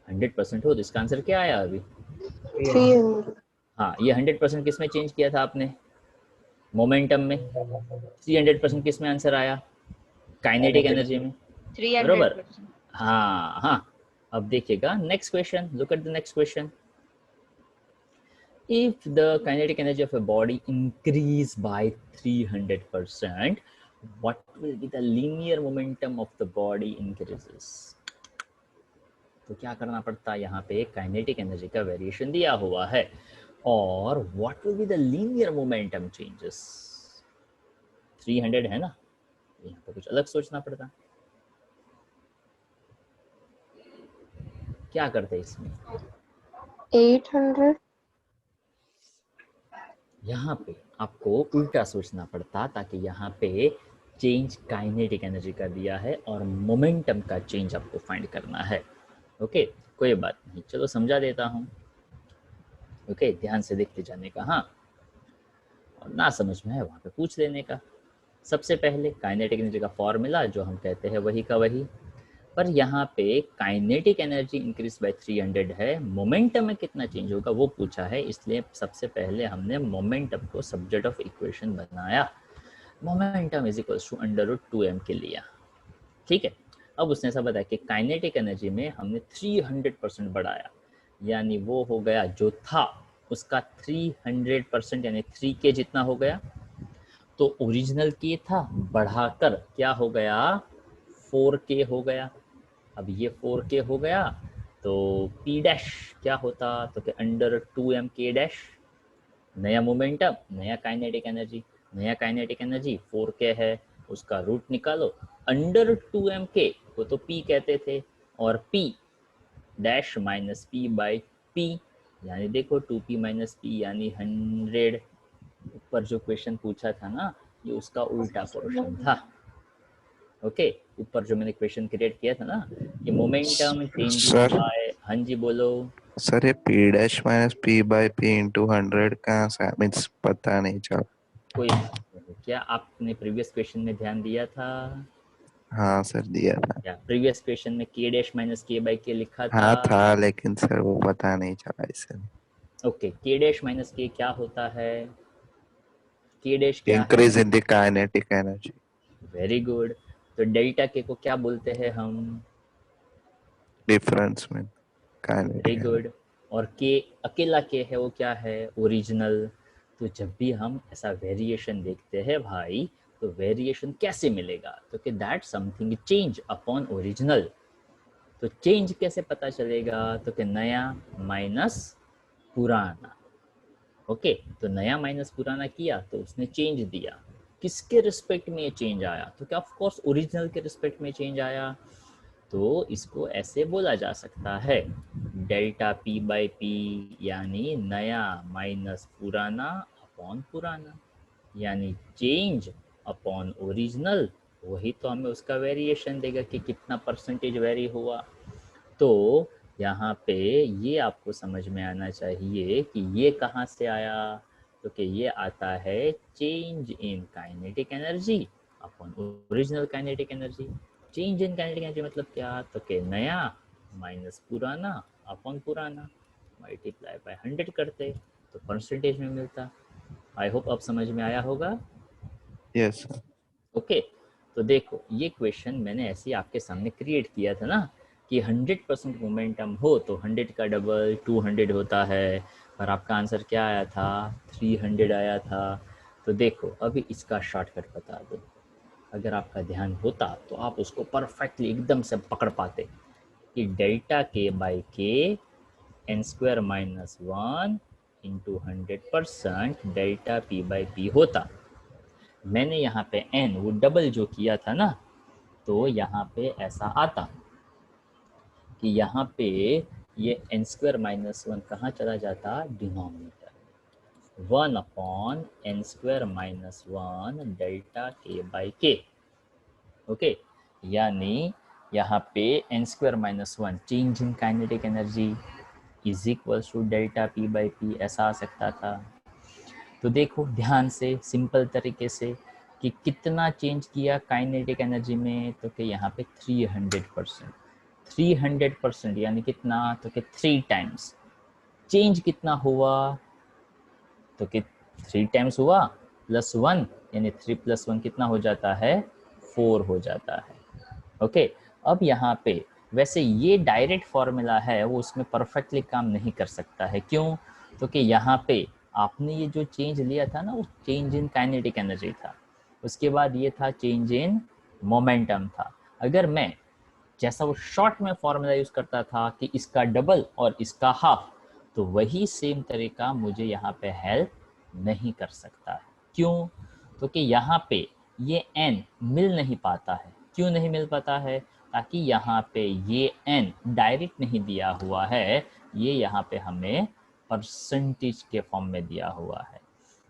100% हो तो इसका आंसर क्या आया अभी, 300 हाँ ये 100% किस में चेंज किया था आपने, मोमेंटम में। 300% किस में आंसर आया, काइनेटिक एनर्जी में, बरोबर। 300%। हाँ हाँ, अब देखिएगा next question, look at the next question. if the kinetic energy of a body increase by 300%, what will be the linear momentum of the body increases? तो क्या करना पड़ता है, यहाँ पे काइनेटिक एनर्जी का वेरिएशन दिया हुआ है और what will be the linear momentum changes. 300 है ना, यहाँ पे कुछ अलग सोचना पड़ता. क्या करते इसमें, 800. यहाँ पे आपको उल्टा सोचना पड़ता ताकि यहाँ पे चेंज काइनेटिक एनर्जी का दिया है और मोमेंटम का चेंज आपको फाइंड करना है. ओके कोई बात नहीं, चलो समझा देता हूँ. ओके ध्यान से देखते जाने का, हाँ, और ना समझ में है वहाँ पे पूछ लेने का. सबसे पहले काइनेटिक एनर्जी का फॉर्मूला जो हम कहते हैं वही का वही, पर यहाँ पे काइनेटिक एनर्जी इंक्रीज बाय 300 है, मोमेंटम में कितना चेंज होगा वो पूछा है, इसलिए सबसे पहले हमने मोमेंटम को सब्जेक्ट ऑफ इक्वेशन बनाया. Momentum is equals to √2m के लिया. ठीक है, अब उसने ऐसा बताया कि काइनेटिक एनर्जी में हमने 300% बढ़ाया, यानी वो हो गया जो था उसका 300% यानी 3k जितना हो गया. तो ओरिजिनल के था बढ़ाकर क्या हो गया, 4k हो गया. अब ये 4k हो गया तो p डैश क्या होता, तो कि √2m k डैश, नया मोमेंटम नया काइनेटिक एनर्जी, नया काइनेटिक एनर्जी 4k है, उसका रूट निकालो, √2m k को तो p कहते थे और p dash minus p by p, यानी देखो 2p माइनस p यानी 100. ऊपर जो क्वेश्चन पूछा था ना ये उसका उल्टा पोर्शन था. ओके ऊपर जो मैंने क्वेश्चन क्रिएट किया था ना कि मोमेंटम चेंजेस सर बाय, हाँ जी बोलो. सर ये p dash minus p by p into 100 कहाँ से मीन्स पता नहीं चला. कोई बात नहीं, क्या आपने प्रीवियस क्वेश्चन में ध्यान दिया था? हाँ सर दिया था. क्या प्रीवियस क्वेश्चन में k dash minus k by k लिखा था? हाँ था लेकिन सर वो पता नहीं चला इससे. Okay k dash minus k क्या होता है, k डैश क्या है? Increase in the kinetic energy. Very good. तो डेल्टा k को क्या बोलते हैं हम? डिफरेंस में वेरी काइनेटिक. गुड. और k अकेला k है वो क्या है, ओरिजिनल. तो जब भी हम ऐसा वेरिएशन देखते हैं भाई तो वेरिएशन कैसे मिलेगा, तो कि that something change upon original. तो चेंज कैसे पता चलेगा, तो कि नया माइनस पुराना. ओके तो नया माइनस पुराना किया तो उसने चेंज दिया, किसके रिस्पेक्ट में चेंज आया, तो क्या ऑफ कोर्स ओरिजिनल के रिस्पेक्ट में चेंज आया. तो इसको ऐसे बोला जा सकता है डेल्टा p बाई p यानी नया माइनस पुराना अपॉन पुराना, यानी चेंज अपॉन ओरिजिनल. वही तो हमें उसका वेरिएशन देगा कि कितना परसेंटेज वेरी हुआ. तो यहाँ पे ये आपको समझ में आना चाहिए कि ये कहाँ से आया, तो कि ये आता है change in kinetic energy upon original kinetic energy. Change in kinetic energy मतलब क्या, तो कि नया माइनस पुराना अपॉन पुराना मल्टीप्लाई बाय 100 करते तो परसेंटेज में मिलता. आई होप अब समझ में आया होगा. Yes sir. ओके तो देखो ये क्वेश्चन मैंने ऐसे ही आपके सामने क्रिएट किया था ना कि 100% मोमेंटम हो तो 100 का डबल 200 होता है, पर आपका आंसर क्या आया था, 300 आया था. तो देखो अभी इसका शॉर्टकट बता दो, अगर आपका ध्यान होता तो आप उसको परफेक्टली एकदम से पकड़ पाते कि delta k by k n square minus 1 into 100% delta p by p होता. मैंने यहाँ पे n वो डबल जो किया था ना, तो यहाँ पे ऐसा आता कि यहाँ पे ये n स्क्वायर माइनस 1 कहाँ चला जाता, denominator, 1 upon n square minus 1 delta k by k. Okay यानी यहाँ पे n square minus 1 change in kinetic energy is equals to delta p by p, ऐसा आ सकता था. तो देखो ध्यान से सिंपल तरीके से कि कितना चेंज किया काइनेटिक एनर्जी में, तो कि यहाँ पे 300%. 300% यानी कितना, तो कि 3 टाइम्स. चेंज कितना हुआ, तो कि 3 टाइम्स हुआ प्लस 1 यानी 3 प्लस 1 कितना हो जाता है, 4 हो जाता है. ओके अब यहाँ पे वैसे ये डायरेक्ट फॉर्मूला है वो उसमें परफेक्टली काम नहीं कर सकता है. क्यों, तो कि यहाँ पे आपने ये जो चेंज लिया था ना, वो चेंज इन काइनेटिक एनर्जी था, उसके बाद ये था चेंज इन मोमेंटम था। अगर मैं जैसा वो शॉर्ट में फॉर्मूला यूज करता था कि इसका डबल और इसका हाफ, तो वही सेम तरीका मुझे यहाँ पे हेल्प नहीं कर सकता है। क्यों? तो कि यहाँ पे ये n मिल नहीं पाता है। क्यों नहीं मिल पाता है? ताकि यहाँ पे ये n डायरेक्ट नहीं दिया हुआ है, ये यहाँ पे हमें परसेंटेज के फॉर्म में दिया हुआ है।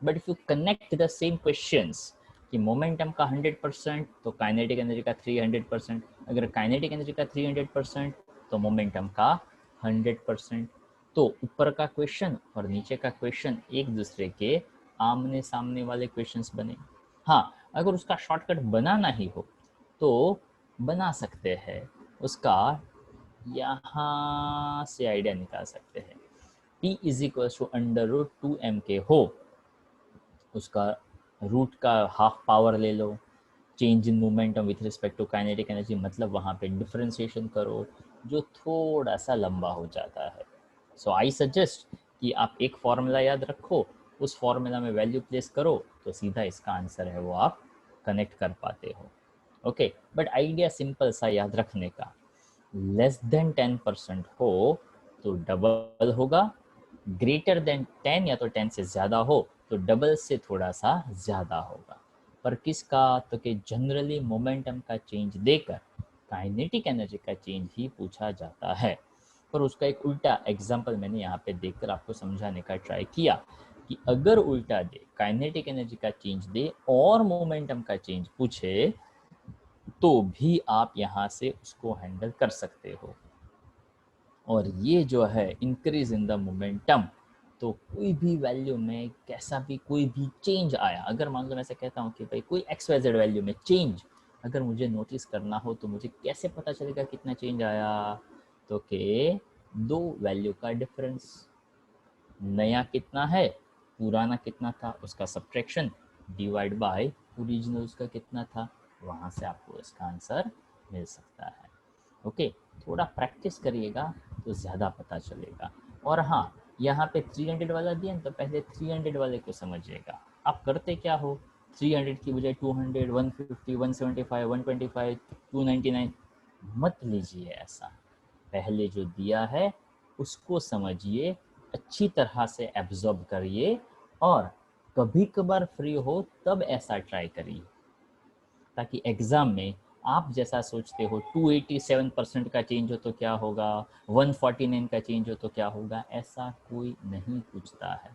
But if you connect the same questions कि मोमेंटम का 100% तो काइनेटिक एनर्जी का 300%, अगर काइनेटिक एनर्जी का 300% तो मोमेंटम का 100%, तो ऊपर का क्वेश्चन और नीचे का क्वेश्चन एक दूसरे के आमने सामने वाले क्वेश्चंस बने। हाँ, अगर उसका शॉर्टकट बनाना ही हो तो बना सकते हैं, उसका यहाँ से आइडिया निकाल सकते हैं। P is equal to √2m हो, उसका रूट का हाफ पावर ले लो, change in momentum with respect to kinetic energy, मतलब वहाँ पे डिफरेंशिएशन करो, जो थोड़ा सा लंबा हो जाता है। सो आई सजेस्ट कि आप एक फॉर्मूला याद रखो, उस फॉर्मूला में वैल्यू प्लेस करो, तो सीधा इसका आंसर है वो आप कनेक्ट कर पाते हो। ओके, बट आइडिया सिंपल सा याद रखने का, लेस देन 10% हो तो डबल होगा, ग्रेटर देन 10 या तो 10 से ज़्यादा हो तो डबल से थोड़ा सा ज़्यादा होगा। पर किसका? तो कि जनरली मोमेंटम का चेंज देकर काइनेटिक एनर्जी का चेंज ही पूछा जाता है। पर उसका एक उल्टा एग्जाम्पल मैंने यहाँ पे देखकर आपको समझाने का ट्राई किया कि अगर उल्टा दे, काइनेटिक एनर्जी का चेंज दे और मोमेंटम का चेंज पूछे, तो भी आप यहाँ से उसको हैंडल कर सकते हो। और ये जो है इंक्रीज इन द मोमेंटम, तो कोई भी वैल्यू में कैसा भी कोई भी चेंज आया, अगर मान लो मैं ऐसे कहता हूँ कि भाई कोई XYZ वैल्यू में चेंज अगर मुझे नोटिस करना हो, तो मुझे कैसे पता चलेगा कितना चेंज आया? तो कि दो वैल्यू का डिफरेंस, नया कितना है, पुराना कितना था, उसका सब्ट्रैक्शन डिवाइड बाय ओरिजिनल उसका कितना था, वहाँ से आपको इसका आंसर मिल सकता है। ओके, थोड़ा प्रैक्टिस करिएगा तो ज़्यादा पता चलेगा। और हाँ, यहाँ पे 300 वाला दिया तो पहले 300 वाले को समझिएगा। आप करते क्या हो, 300 की बजाय 200, 150, 175, 125, 299 मत लीजिए ऐसा। पहले जो दिया है उसको समझिए, अच्छी तरह से एब्जॉर्ब करिए, और कभी कभार फ्री हो तब ऐसा ट्राई करिए, ताकि एग्ज़ाम में आप जैसा सोचते हो 287% का चेंज हो तो क्या होगा, 149 का चेंज हो तो क्या होगा, ऐसा कोई नहीं पूछता है।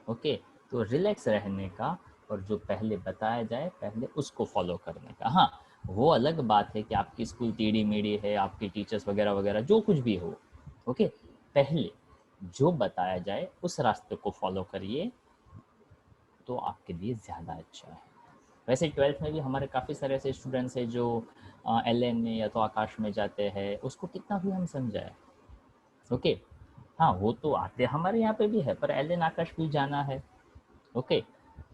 ओके, तो रिलैक्स रहने का और जो पहले बताया जाए पहले उसको फॉलो करने का। हाँ, वो अलग बात है कि आपकी स्कूल टेढ़ी मेढ़ी है, आपके टीचर्स वगैरह वगैरह जो कुछ भी हो, ओके, पहले जो बताया जाए उस रास्ते को फॉलो करिए, तो आपके लिए ज़्यादा अच्छा है। वैसे 12th में भी हमारे काफ़ी सारे ऐसे स्टूडेंट्स हैं जो LN में या तो आकाश में जाते हैं, उसको कितना भी हम समझाएं, ओके, हाँ वो तो आते हमारे यहाँ पे भी है, पर LN आकाश भी जाना है, ओके,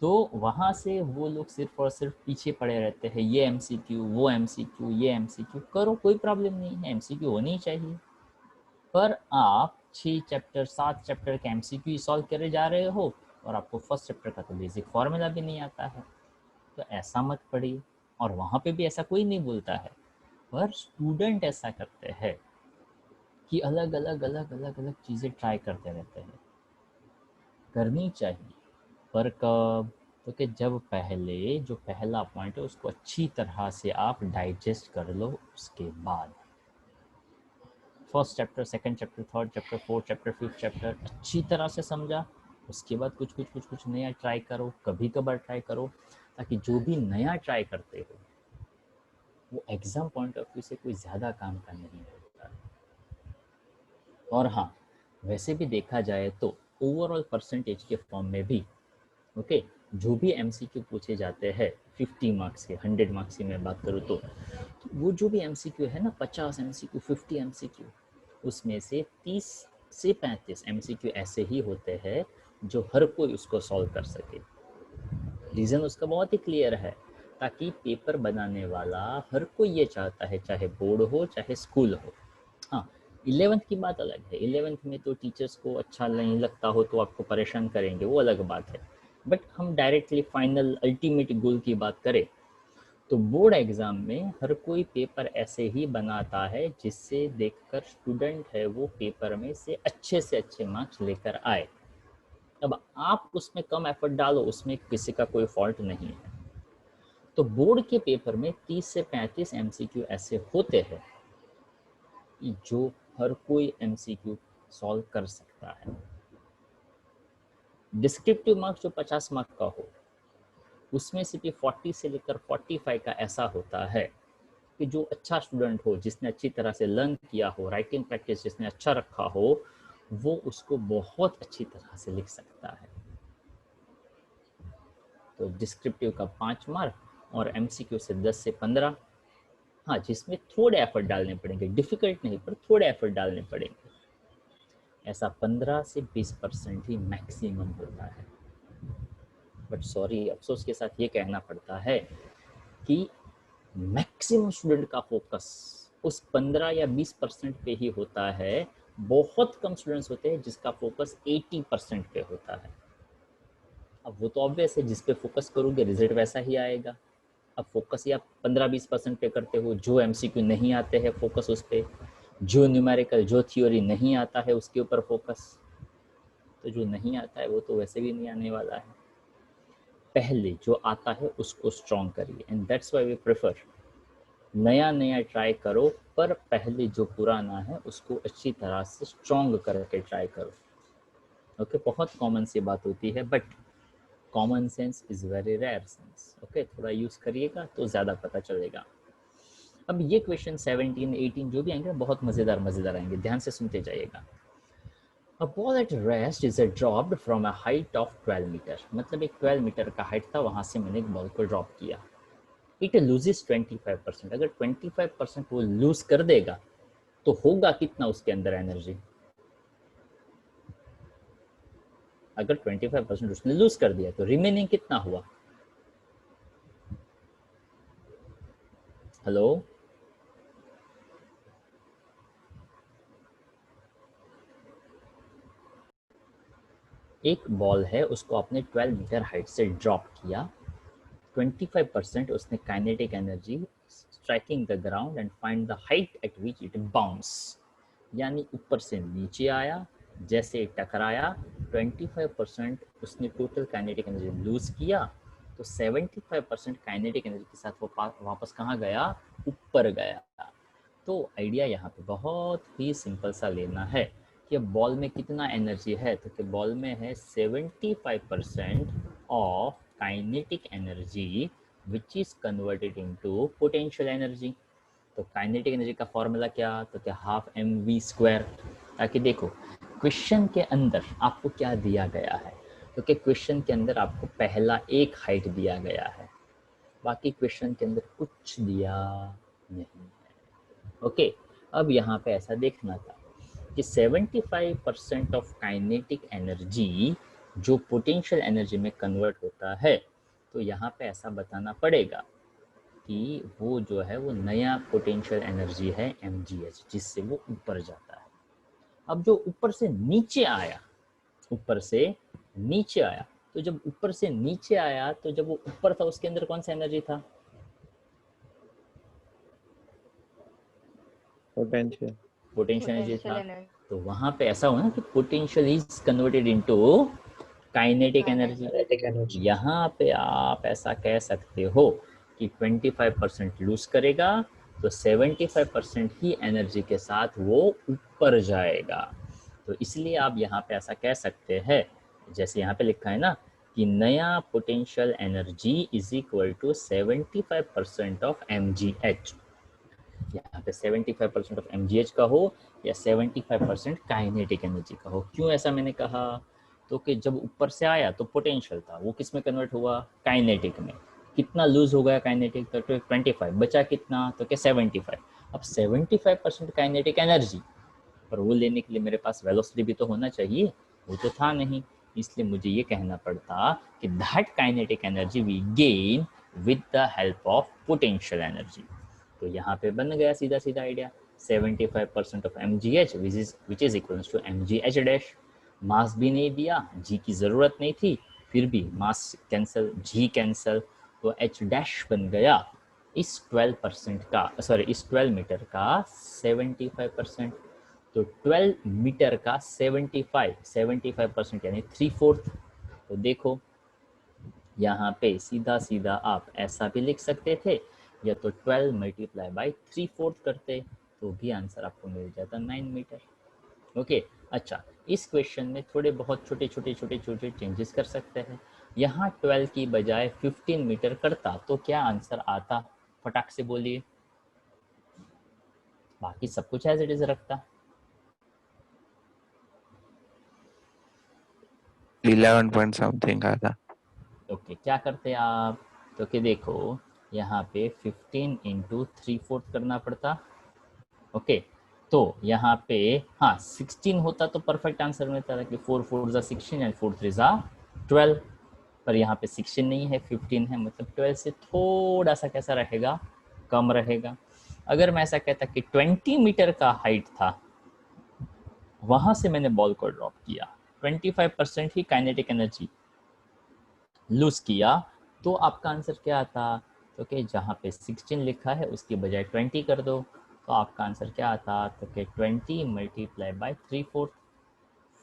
तो वहाँ से वो लोग सिर्फ और सिर्फ पीछे पड़े रहते हैं, ये MCQ वो MCQ ये MCQ करो, कोई प्रॉब्लम नहीं है, MCQ होनी ही चाहिए, पर आप 6 चैप्टर 7 चैप्टर के MCQ सॉल्व करे जा रहे हो और आपको फर्स्ट चैप्टर का तो बेसिक फॉर्मूला भी नहीं आता है, तो ऐसा मत पढ़िए। और वहाँ पे भी ऐसा कोई नहीं बोलता है, पर स्टूडेंट ऐसा करते हैं कि अलग अलग अलग अलग अलग चीज़ें ट्राई करते रहते हैं। करनी चाहिए, पर कब? तो कि जब पहले जो पहला पॉइंट है उसको अच्छी तरह से आप डाइजेस्ट कर लो, उसके बाद first chapter, second chapter, third chapter, fourth chapter, fifth chapter अच्छी तरह से समझा, उसके बाद कुछ नया ट्राई करो, कभी कभार ट्राई करो, ताकि जो भी नया ट्राई करते हो वो एग्ज़ाम पॉइंट ऑफ व्यू से कोई ज़्यादा काम का नहीं होता। और हाँ, वैसे भी देखा जाए तो ओवरऑल परसेंटेज के फॉर्म में भी, ओके, जो भी MCQ पूछे जाते हैं 50 मार्क्स के, 100 मार्क्स की मैं बात करूँ तो वो जो भी MCQ है ना, 50 MCQ, 50 MCQ, उसमें से 30 से 35 MCQ ऐसे ही होते हैं जो हर कोई उसको सॉल्व कर सके। रीज़न उसका बहुत ही क्लियर है, ताकि पेपर बनाने वाला हर कोई ये चाहता है, चाहे बोर्ड हो चाहे स्कूल हो, हाँ, 11th की बात अलग है, 11th में तो टीचर्स को अच्छा नहीं लगता हो तो आपको परेशान करेंगे, वो अलग बात है। बट हम डायरेक्टली फाइनल अल्टीमेट गोल की बात करें तो बोर्ड एग्जाम में हर कोई पेपर ऐसे ही बनाता है जिससे देखकर स्टूडेंट है वो पेपर में से अच्छे मार्क्स लेकर आए। अब आप उसमें कम एफर्ट डालो, उसमें किसी का कोई फॉल्ट नहीं है। तो बोर्ड के पेपर में 30 से 35 एमसीक्यू ऐसे होते हैं जो हर कोई एमसीक्यू सॉल्व कर सकता है। डिस्क्रिप्टिव मार्क्स जो 50 मार्क का हो उसमें से भी 40 से लेकर 45 का ऐसा होता है कि जो अच्छा स्टूडेंट हो, जिसने अच्छी तरह से लर्न किया हो, राइटिंग प्रैक्टिस जिसने अच्छा रखा हो, वो उसको बहुत अच्छी तरह से लिख सकता है। तो डिस्क्रिप्टिव का 5 मार्क और एमसीक्यू से 10 से 15, हाँ जिसमें थोड़े एफर्ट डालने पड़ेंगे, डिफिकल्ट नहीं पर थोड़े एफर्ट डालने पड़ेंगे। ऐसा 15 से 20% ही मैक्सिमम होता है। बट सॉरी, अफसोस के साथ ये कहना पड़ता है कि मैक्सिमम स्टूडेंट का फोकस उस 15 या 20% पे ही होता है। बहुत कम स्टूडेंट्स होते हैं जिसका फोकस 80% पे होता है। अब वो तो ऑब्वियस है, जिस पे फोकस करोगे रिजल्ट वैसा ही आएगा। अब फोकस या 15-20% पे करते हो, जो एमसीक्यू नहीं आते हैं फोकस उस पे, जो न्यूमेरिकल जो थ्योरी नहीं आता है उसके ऊपर फोकस, तो जो नहीं आता है वो तो वैसे भी नहीं आने वाला है। पहले जो आता है उसको स्ट्रॉन्ग करिए, and that's why we prefer नया ट्राई करो, पर पहले जो पुराना है उसको अच्छी तरह से स्ट्रॉन्ग करके ट्राई करो। ओके, बहुत कॉमन सी बात होती है but common sense is very rare sense. Okay, थोड़ा यूज करिएगा तो ज़्यादा पता चलेगा। अब ये क्वेश्चन 17, 18 जो भी आएंगे बहुत मज़ेदार आएंगे, ध्यान से सुनते जाइएगा। A ball at rest is dropped from a height of 12 metre, मतलब एक 12 मीटर का हाइट था, वहाँ से मैंने एक बॉल को ड्रॉप किया। इट लूजेस 25%, अगर 25% वो लूज कर देगा तो होगा कितना उसके अंदर एनर्जी? अगर 25% उसने लूज कर दिया तो रिमेनिंग कितना हुआ? हेलो, एक बॉल है, उसको आपने 12 मीटर हाइट से ड्रॉप किया, 25% उसने kinetic energy striking the ground and find the height eight which it bounce, यानी ऊपर से नीचे आया, जैसे टकराया 25% उसने टोटल काइनेटिक एनर्जी लूज किया, तो 75% काइनेटिक एनर्जी के साथ वो वापस कहाँ गया? ऊपर गया। तो आइडिया यहाँ पे बहुत ही सिंपल सा लेना है कि बॉल में कितना एनर्जी है, तो कि बॉल में है 75% of kinetic energy which is converted into potential energy. तो काइनेटिक एनर्जी का फॉर्मूला क्या? तो क्या हाफ mv²। ताकि देखो क्वेश्चन के अंदर आपको क्या दिया गया है, तो कि क्वेश्चन के अंदर आपको पहला एक हाइट दिया गया है, बाकी क्वेश्चन के अंदर कुछ दिया नहीं है। ओके, अब यहाँ पे ऐसा देखना था कि 75% ऑफ काइनेटिक एनर्जी जो पोटेंशियल एनर्जी में कन्वर्ट होता है, तो यहाँ पे ऐसा बताना पड़ेगा कि वो जो है वो नया पोटेंशियल एनर्जी है mgh, जिससे वो ऊपर जाता है। अब जो ऊपर से नीचे आया, ऊपर से नीचे आया, तो जब ऊपर से नीचे आया तो जब वो ऊपर था उसके अंदर कौन सा एनर्जी था? पोटेंशियल एनर्जी था। तो वहां पे ऐसा हुआ ना कि potential is converted into kinetic energy. यहाँ पे आप ऐसा कह सकते हो कि 25% लूज करेगा तो 75% ही एनर्जी के साथ वो ऊपर जाएगा। तो इसलिए आप यहाँ पे ऐसा कह सकते हैं, जैसे यहाँ पे लिखा है ना कि नया potential energy is equal to 75% of mgh। यहाँ पे 75% ऑफ mgh का हो या 75% काइनेटिक एनर्जी का हो। क्यों ऐसा मैंने कहा? तो कि जब ऊपर से आया तो पोटेंशियल था, वो किस में कन्वर्ट हुआ? काइनेटिक में। कितना लूज हो गया काइनेटिक? तो 25, बचा कितना? तो क्या 75। अब 75% काइनेटिक एनर्जी, पर वो लेने के लिए मेरे पास वेलोसिटी भी तो होना चाहिए, वो तो था नहीं, इसलिए मुझे ये कहना पड़ता कि that kinetic energy we gain with the help of potential energy. तो यहाँ पे बन गया सीधा सीधा idea 75% of mgh which is equals to mgh dash. Mass भी नहीं दिया, g की ज़रूरत नहीं थी, फिर भी मास कैंसिल, g कैंसिल, तो h डैश बन गया इस 12% का, सॉरी इस 12 मीटर का 75%। तो 12 मीटर का 75% यानी 3/4। तो देखो यहाँ पे सीधा सीधा आप ऐसा भी लिख सकते थे, या तो 12 मल्टीप्लाई बाई 3/4 करते तो भी आंसर आपको मिल जाता 9 मीटर। ओके, अच्छा इस क्वेश्चन में थोड़े बहुत छोटे छोटे चेंजेस कर सकते हैं। यहाँ 12 की बजाय 15 मीटर करता तो क्या आंसर आता, फटाक से बोलिए। बाकी सब कुछ एज इट इज रखता। 11 पॉइंट समथिंग आता। ओके, क्या करते आप, तो कि देखो यहाँ पे 15 इंटू 3/4 करना पड़ता। ओके, तो यहाँ पे हाँ 16 होता तो परफेक्ट आंसर मिलता था कि 4 4 जा 16 एंड 4 3 जा 12, पर यहाँ पे 16 नहीं है 15 है, मतलब 12 से थोड़ा सा कैसा रहेगा, कम रहेगा। अगर मैं ऐसा कहता कि 20 मीटर का हाइट था, वहां से मैंने बॉल को ड्रॉप किया, 25% ही काइनेटिक एनर्जी लूज किया, तो आपका आंसर क्या आता, तो कि जहाँ पे 16 लिखा है उसकी बजाय 20 कर दो, तो आपका आंसर क्या आता, तो कि 20 मल्टीप्लाई बाई 3/4,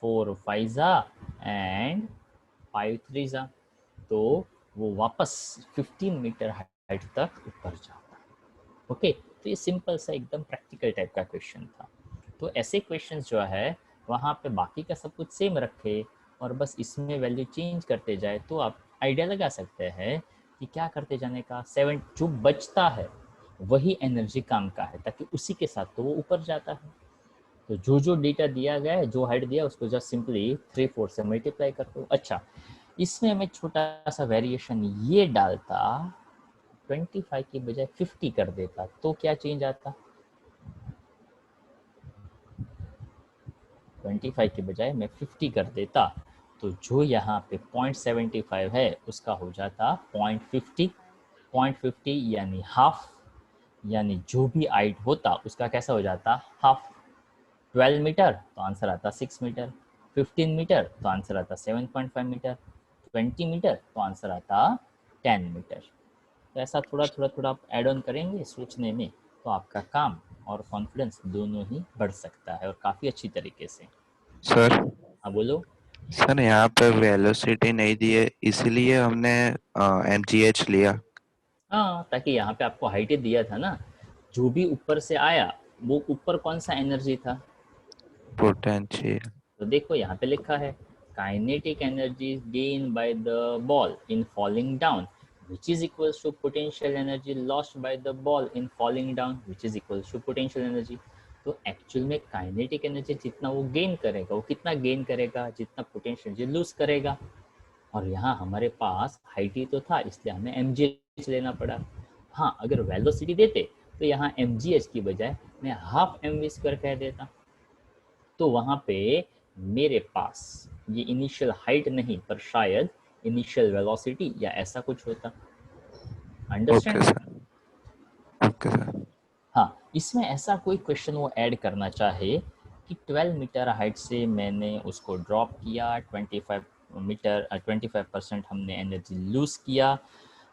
4 5 जा एंड 5 3 जा, तो वो वापस 15 मीटर हाइट तक ऊपर जाता। ओके, तो ये सिंपल सा एकदम प्रैक्टिकल टाइप का क्वेश्चन था। तो ऐसे क्वेश्चन जो है वहाँ पे बाकी का सब कुछ सेम रखे और बस इसमें वैल्यू चेंज करते जाए, तो आप आइडिया लगा सकते हैं कि क्या करते जाने का। 7 जो बचता है वही एनर्जी काम का है, ताकि उसी के साथ तो वो ऊपर जाता है। तो जो जो डेटा दिया गया है, जो हाइट दिया, उसको जस्ट सिंपली 3/4 से मल्टीप्लाई कर दो। अच्छा, इसमें मैं छोटा सा वेरिएशन ये डालता, 25 की बजाय 50 कर देता, तो क्या चेंज आता, 25 की बजाय मैं 50 कर देता, तो जो यहाँ पे 0.75 है उसका हो जाता 0.50, 0.50 यानी हाफ, यानी जो भी हाइट होता उसका कैसा हो जाता, हाफ। 12 मीटर तो आंसर आता 6 मीटर, 15 मीटर तो आंसर आता 7.5 मीटर, 20 मीटर तो आंसर आता 10 मीटर। तो ऐसा थोड़ा थोड़ा थोड़ा आप ऐड ऑन करेंगे सोचने में, तो आपका काम और कॉन्फिडेंस दोनों ही बढ़ सकता है और काफ़ी अच्छी तरीके से। सर हाँ बोलो। सर यहाँ पे वेलोसिटी नहीं दी है, इसीलिए हमने mgh लिया। हाँ, ताकि यहाँ पे आपको हाइट दिया था ना, जो भी ऊपर से आया वो ऊपर कौन सा एनर्जी था, पोटेंशियल। तो देखो यहाँ पे लिखा है kinetic energy gain by the ball in falling down which is equals to potential energy lost by the ball in falling down which is equals to potential energy। तो एक्चुअल में kinetic energy जितना वो gain करेगा, वो कितना gain करेगा, जितना potential energy lose करेगा। और यहाँ हमारे पास हाइट ही तो था, इसलिए हमें mgh लेना पड़ा। हाँ, अगर वेलोसिटी देते तो यहाँ mgh की बजाय मैं हाफ mv² कह देता, तो वहाँ पे मेरे पास ये इनिशियल हाइट नहीं पर शायद इनिशियल वेलोसिटी या ऐसा कुछ होता। Understand? Okay sir, okay sir. हाँ, इसमें ऐसा कोई क्वेश्चन वो ऐड करना चाहे कि 12 मीटर हाइट से मैंने उसको ड्रॉप किया, 25% हमने एनर्जी लूज किया,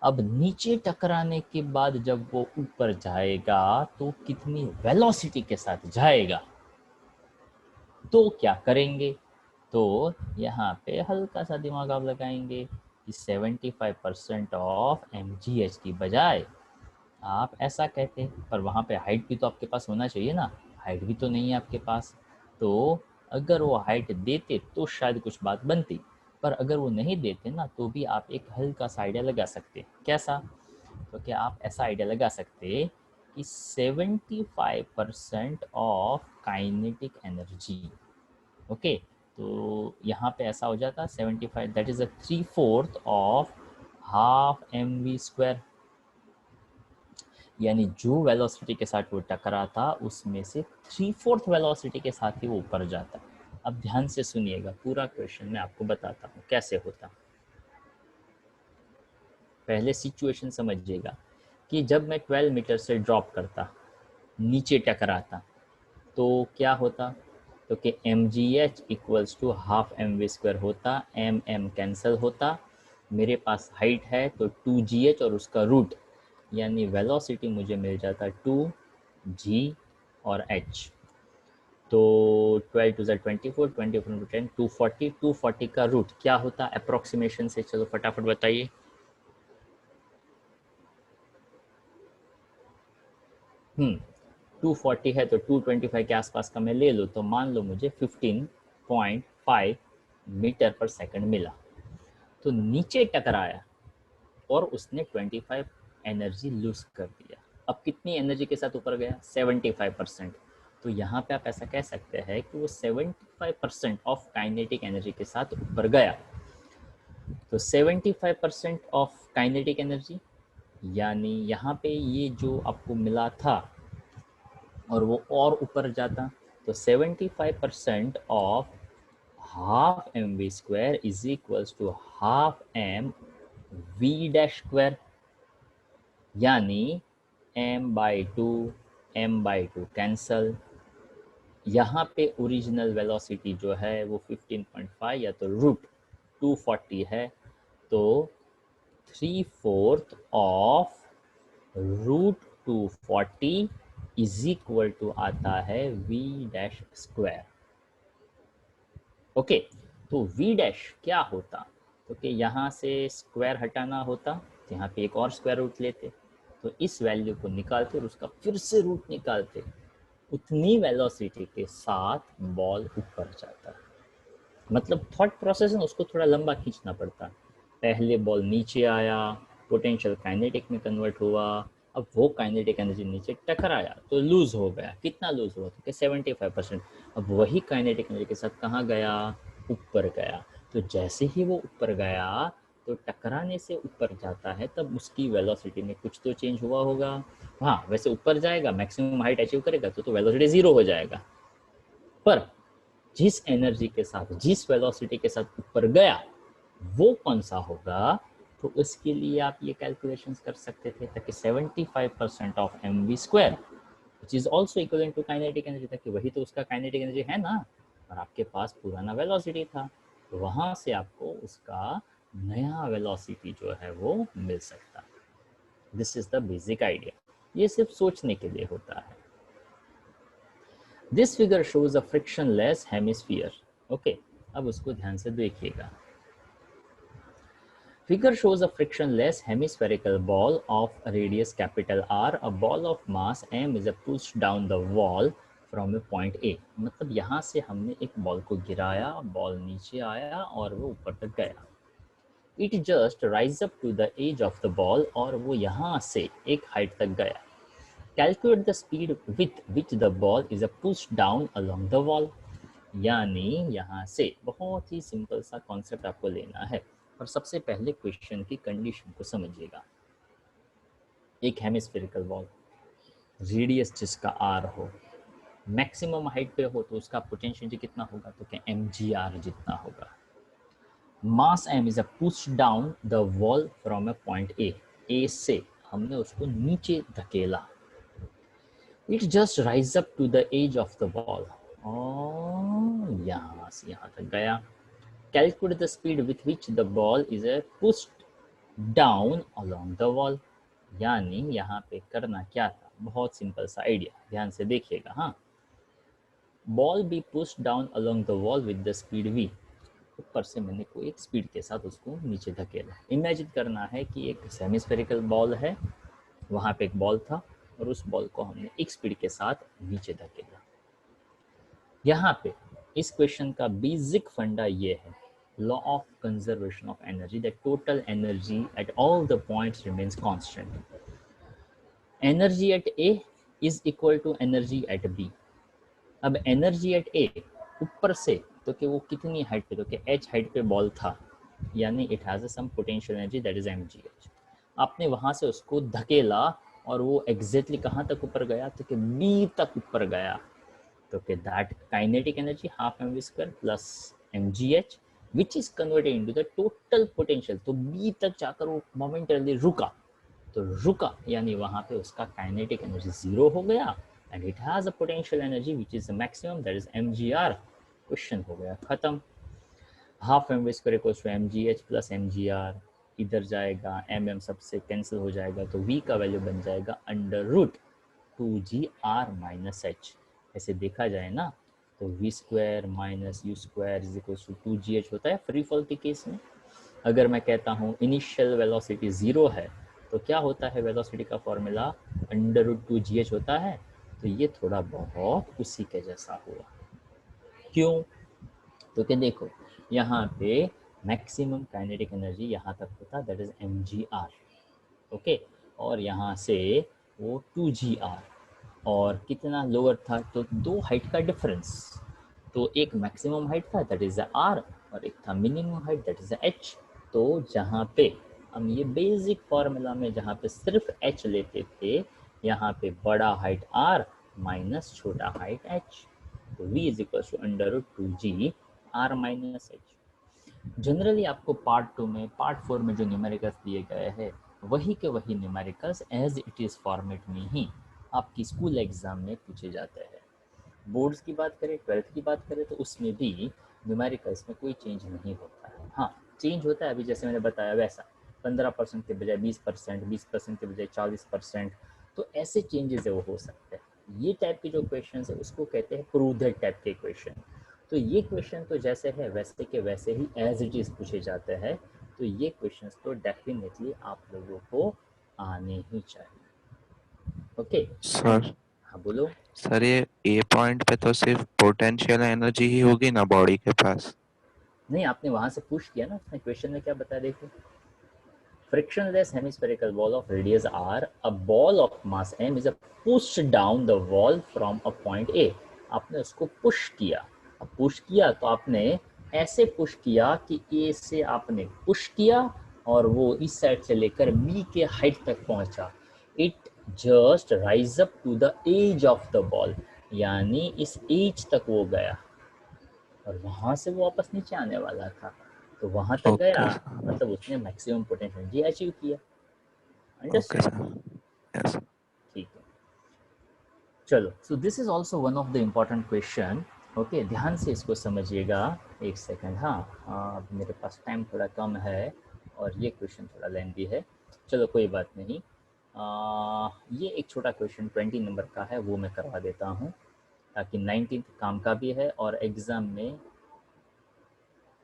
अब नीचे टकराने के बाद जब वो ऊपर जाएगा तो कितनी वेलोसिटी के साथ जाएगा, तो क्या करेंगे। तो यहाँ पे हल्का सा दिमाग आप लगाएंगे कि 75% ऑफ mgh की बजाय आप ऐसा कहते, पर वहाँ पे हाइट भी तो आपके पास होना चाहिए ना, हाइट भी तो नहीं है आपके पास। तो अगर वो हाइट देते तो शायद कुछ बात बनती, पर अगर वो नहीं देते ना तो भी आप एक हल्का सा आइडिया लगा सकते। कैसा, तो क्या आप ऐसा आइडिया लगा सकते कि 75% ऑफ काइनेटिक एनर्जी, ओके, तो यहाँ पे ऐसा हो जाता 75, that is a 3/4 of half mv², यानी जो वेलोसिटी के साथ वो टकरा था उसमें से 3/4 वेलोसिटी के साथ ही वो ऊपर जाता। अब ध्यान से सुनिएगा, पूरा क्वेश्चन मैं आपको बताता हूँ कैसे होता। पहले सिचुएशन समझिएगा कि जब मैं 12 मीटर से ड्रॉप करता, नीचे टकराता, तो क्या होता, तो कि mgh equals to half mv² होता, mm कैंसिल होता, मेरे पास हाइट है तो 2gh और उसका रूट, यानी वेलोसिटी मुझे मिल जाता 2g और h। तो 12 टू 24, 24 टू 10, 240, 240 का रूट क्या होता अप्रोक्सीमेशन से, चलो फटाफट बताइए। हम्म 240 है तो 225 के आसपास का मैं ले लूँ, तो मान लो मुझे 15.5 मीटर पर सेकंड मिला। तो नीचे टकराया और उसने 25 एनर्जी लूज कर दिया। अब कितनी एनर्जी के साथ ऊपर गया, 75%। तो यहाँ पे आप ऐसा कह सकते हैं कि वो 75% ऑफ काइनेटिक एनर्जी के साथ ऊपर गया। तो 75% ऑफ काइनेटिक एनर्जी, यानी यहाँ पे ये जो आपको मिला था और वो और ऊपर जाता, तो 75% of half mv² is equals to half m v'², यानी m/2 कैंसल। यहाँ पे ओरिजिनल वेलोसिटी जो है वो 15.5 या तो रूट 240 है, तो 3/4 of root 240 is equal to आता है v'²। ओके, तो v' क्या होता, तो कि यहाँ से स्क्वायर हटाना होता, तो यहाँ पे एक और स्क्वायर रूट लेते, तो इस वैल्यू को निकालते और उसका फिर से रूट निकालते, उतनी वेलोसिटी के साथ बॉल ऊपर जाता है। मतलब थॉट प्रोसेस है उसको थोड़ा लंबा खींचना पड़ता। पहले बॉल नीचे आया, पोटेंशियल काइनेटिक में कन्वर्ट हुआ, अब वो काइनेटिक एनर्जी नीचे टकराया तो लूज हो गया। कितना लूज हुआ, तो 75%। अब वही काइनेटिक एनर्जी के साथ कहाँ गया, ऊपर गया। तो जैसे ही वो ऊपर गया तो टकराने से ऊपर जाता है, तब उसकी वेलोसिटी में कुछ तो चेंज हुआ होगा। हाँ, वैसे ऊपर जाएगा, मैक्सिमम हाइट अचीव करेगा तो वेलोसिटी 0 हो जाएगा, पर जिस एनर्जी के साथ, जिस वेलोसिटी के साथ ऊपर गया वो कौन सा होगा, तो उसके लिए आप ये कैलकुलेशंस कर सकते थे, ताकि 75% of mv² which is also equivalent to kinetic energy, ताकि वही तो उसका काइनेटिक एनर्जी है ना, और आपके पास पुराना वेलोसिटी था, तो वहाँ से आपको उसका नया वेलोसिटी जो है वो मिल सकता। This is the basic idea, ये सिर्फ सोचने के लिए होता है। This figure shows a frictionless hemisphere. Okay, अब उसको ध्यान से देखिएगा। Figure shows a frictionless hemispherical ball of radius capital R. A ball of mass m is pushed down the wall from a point A. मतलब यहाँ से हमने एक बॉल को गिराया, बॉल नीचे आया और वो ऊपर तक गया। It just rise up to the edge of the ball, और वो यहाँ से एक हाइट तक गया। Calculate the speed with which the ball is pushed down along the wall. यानी यहाँ से बहुत ही सिंपल सा कॉन्सेप्ट आपको लेना है, और सबसे पहले क्वेश्चन की कंडीशन को समझिएगा। एक हेमिस्फेरिकल बॉल, रेडियस जिसका आर हो, मैक्सिमम हाइट पे हो, तो उसका पोटेंशियल कितना होगा, तो क्या mgr जितना होगा। Mass m is a push down the wall from a point A से हमने उसको नीचे धकेला। It just rise up to the edge of the ball, और यहाँ से यहाँ तक गया। Calculate the speed with which the ball is pushed down along the wall. यानी यहाँ पे करना क्या था, बहुत सिंपल सा आइडिया, ध्यान से देखिएगा। हाँ, ball be pushed down along the wall with the speed v। ऊपर से मैंने कोई एक स्पीड के साथ उसको नीचे धकेला। इमेजिन करना है कि एक हेमिस्फेरिकल बॉल है, वहाँ पे एक बॉल था और उस बॉल को हमने एक स्पीड के साथ नीचे धकेला। यहाँ पे इस क्वेश्चन का बेसिक फंडा ये है, law of conservation of energy, that total energy at all the points remains constant. Energy at A is equal to energy at B. अब energy at A ऊपर से, तो कि वो कितनी हाइट पे, तो कि h हाइट पे बॉल था, यानी it has some potential energy that is mgh। आपने वहाँ से उसको धकेला और वो एग्जैक्टली कहाँ तक ऊपर गया, तो कि B तक ऊपर गया, तो कि that kinetic energy half mv² plus mgh which is converted into the total potential। तो B तक जाकर वो मोमेंटरली रुका, तो रुका यानी वहाँ पे उसका काइनेटिक एनर्जी 0 हो गया, and it has a potential energy which is the maximum, that is mgr. Question हो गया खत्म. Half mv square equals to mgh plus mgr, इधर जाएगा mm सबसे कैंसिल हो जाएगा तो v का वैल्यू बन जाएगा under root 2gr minus h. ऐसे देखा जाए ना तो v square minus u square is equals to 2gh होता है फ्री फॉल के केस में. अगर मैं कहता हूँ इनिशियल वेलोसिटी 0 है तो क्या होता है वेलोसिटी का फॉर्मूला अंडर रूट 2gh होता है. तो ये थोड़ा बहुत उसी के जैसा हुआ. क्यों? तो क्या देखो यहाँ पे मैक्सिमम काइनेटिक एनर्जी यहाँ तक होता, दैट इज mgr. ओके, और यहाँ से वो 2gr, और कितना लोअर था तो 2 हाइट का डिफरेंस. तो एक मैक्सिमम हाइट था दैट इज r, और एक था minimum height that is h. तो जहाँ पे हम ये बेसिक फॉर्मूला में जहाँ पे सिर्फ h लेते थे, यहाँ पे बड़ा हाइट r माइनस छोटा हाइट h. तो v is equal to under root 2g r minus h. Generally आपको पार्ट 2 में, पार्ट 4 में जो न्यूमेरिकल्स दिए गए हैं वही के वही numericals as it is format में ही आपकी स्कूल एग्जाम में पूछे जाते हैं. बोर्ड्स की बात करें, 12th की बात करें तो उसमें भी न्यूमेरिकल्स में कोई चेंज नहीं होता है. हाँ, चेंज होता है अभी जैसे मैंने बताया वैसा 15% के बजाय 20%, 20% के बजाय 40%. तो ऐसे चेंजेस है वो हो सकते हैं. ये टाइप के जो क्वेश्चन है उसको कहते हैं प्रूडेड टाइप के क्वेश्चन. तो ये क्वेश्चन तो जैसे है वैसे के वैसे ही एज इट इज़ पूछे जाते हैं. तो ये क्वेश्चंस तो डेफिनेटली आप लोगों को आने ही चाहिए. Okay sir. हाँ बोलो. सर ये ए पॉइंट पे तो सिर्फ पोटेंशियल एनर्जी ही होगी ना बॉडी के पास? नहीं, आपने वहां से पुश किया ना, अपने क्वेश्चन में क्या बताया देखो. frictionless hemispherical ball of radius r, a ball of mass m is pushed down the wall from a point a. आपने उसको पुश किया. अब पुश किया तो आपने ऐसे पुश किया कि ए से आपने पुश किया और वो इस साइड से लेकर बी के हाइट तक पहुंचा. It just rise up to the edge of the ball, यानी इस एज तक वो गया और वहां से वो वापस नीचे आने वाला था. तो वहां तक गया मतलब उसने मैक्सिमम पोटेंशियल एनर्जी अचीव किया. Okay sir. यस. ठीक है, चलो. So this is also one of the important question. Okay, ध्यान से इसको समझिएगा. एक सेकंड. हाँ, मेरे पास टाइम थोड़ा कम है और ये क्वेश्चन थोड़ा लेंथी है. चलो कोई बात नहीं. ये एक छोटा क्वेश्चन 20 नंबर का है, वो मैं करवा देता हूँ ताकि 19 काम का भी है और एग्ज़ाम में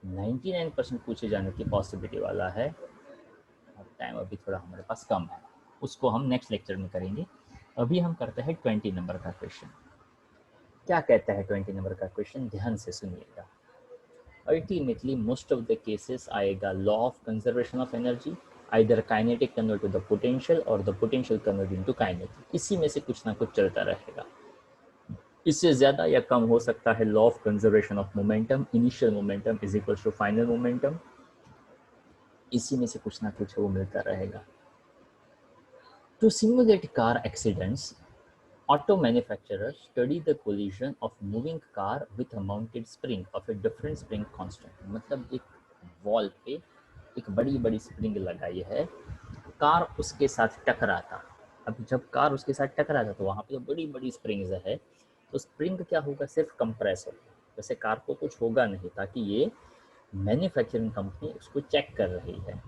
99% पूछे जाने की पॉसिबिलिटी वाला है. टाइम अभी थोड़ा हमारे पास कम है, उसको हम नेक्स्ट लेक्चर में करेंगे. अभी हम करते हैं 20 नंबर का क्वेश्चन. क्या कहता है 20 नंबर का क्वेश्चन, ध्यान से सुनिएगा. Ultimately most of the cases आएगा law of conservation of energy, either kinetic convert to the potential और the potential convert into kinetic. इसी में से कुछ ना कुछ चलता रहेगा. इससे ज़्यादा या कम हो सकता है law of conservation of momentum, initial momentum is equal to final momentum. इसी में से कुछ ना कुछ वो मिलता रहेगा. To simulate car accidents, auto manufacturer study the collision of moving car with a mounted spring of a different spring constant. मतलब एक वॉल पे एक बड़ी बड़ी स्प्रिंग लगाई है, कार उसके साथ टकरा था. अब जब कार उसके साथ टकरा था तो वहाँ पे तो बड़ी बड़ी स्प्रिंग्स है, तो स्प्रिंग क्या होगा, सिर्फ कंप्रेस होगा. वैसे कार को कुछ होगा नहीं, ताकि ये मैन्युफैक्चरिंग कंपनी उसको चेक कर रही है.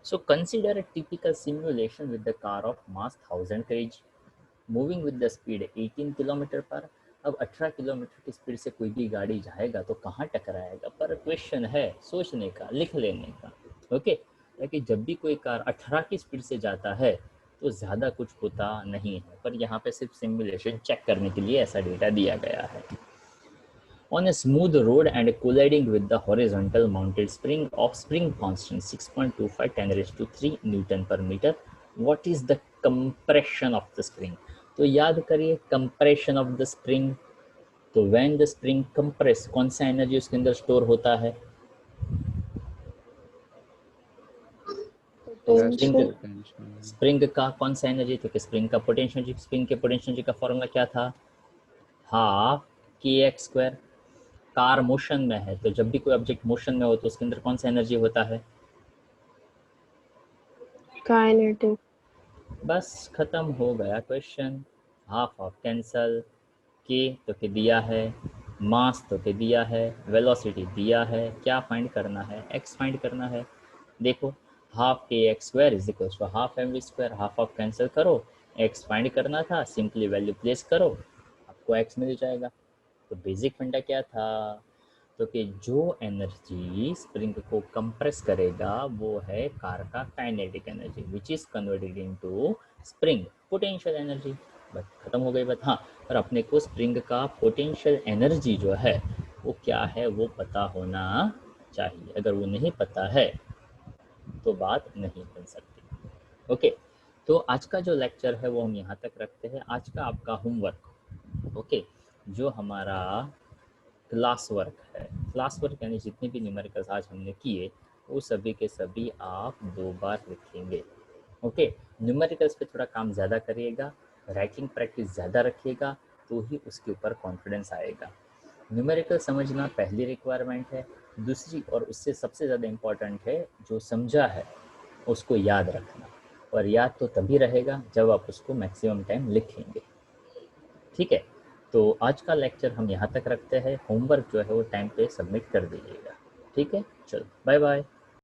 So consider a typical simulation with the car of mass 1000 kg moving with the speed 18 kilometre पर. अब 18 किलोमीटर की स्पीड से कोई भी गाड़ी जाएगा तो कहाँ टकराएगा, पर क्वेश्चन है सोचने का, लिख लेने का. ओके, ताकि जब भी कोई कार 18 की स्पीड से जाता है तो ज़्यादा कुछ होता नहीं है, पर यहाँ पे सिर्फ सिमुलेशन चेक करने के लिए ऐसा डेटा दिया गया है. On a smooth road and colliding with the horizontal mounted spring of spring constant 6.25 10 raised to 3 Newton per meter, what is the compression of the spring? तो याद करिए compression of the spring. तो when the spring compress, कौन सा energy उसके अंदर store होता है? स्प्रिंग का कौन सा एनर्जी? तो स्प्रिंग का पोटेंशियल एनर्जी. स्प्रिंग के पोटेंशियल एनर्जी का फॉर्मूला क्या था? Half kx². कार मोशन में है, तो जब भी कोई ऑब्जेक्ट मोशन में हो तो उसके अंदर कौन सा एनर्जी होता है? काइनेटिक. बस खत्म हो गया क्वेश्चन. हाफ ऑफ कैंसल, के तो के दिया है, मास तो के दिया है, वेलोसिटी दिया है, क्या फाइंड करना है, एक्स फाइंड करना है। देखो half K X square is equal to half M V square, half of cancel करो, एक्स फाइंड करना था, सिंपली वैल्यू प्लेस करो, आपको एक्स मिल जाएगा। तो बेसिक फंडा क्या था, तो कि जो एनर्जी स्प्रिंग को कंप्रेस करेगा वो है कार का kinetic energy which is converted into spring potential energy. बस खत्म हो गई बात। हाँ, और अपने को स्प्रिंग का पोटेंशियल एनर्जी जो है वो क्या है वो पता होना चाहिए, अगर वो नहीं पता है तो बात नहीं बन सकती। ओके, तो आज का जो लेक्चर है वो हम यहाँ तक रखते हैं। आज का आपका होमवर्क, ओके, जो हमारा क्लास वर्क है, क्लास वर्क यानी जितने भी न्यूमेरिकल्स आज हमने किए वो सभी के सभी आप 2 बार लिखेंगे। ओके, न्यूमेरिकल्स पे थोड़ा काम ज़्यादा करिएगा, राइटिंग प्रैक्टिस ज़्यादा रखिएगा तो ही उसके ऊपर कॉन्फिडेंस आएगा। न्यूमेरिकल समझना पहली रिक्वायरमेंट है। दूसरी और उससे सबसे ज़्यादा इम्पॉर्टेंट है जो समझा है उसको याद रखना, और याद तो तभी रहेगा जब आप उसको मैक्सिमम टाइम लिखेंगे। ठीक है, तो आज का लेक्चर हम यहाँ तक रखते हैं। होमवर्क जो है वो टाइम पे सबमिट कर दीजिएगा। ठीक है, चलो बाय बाय।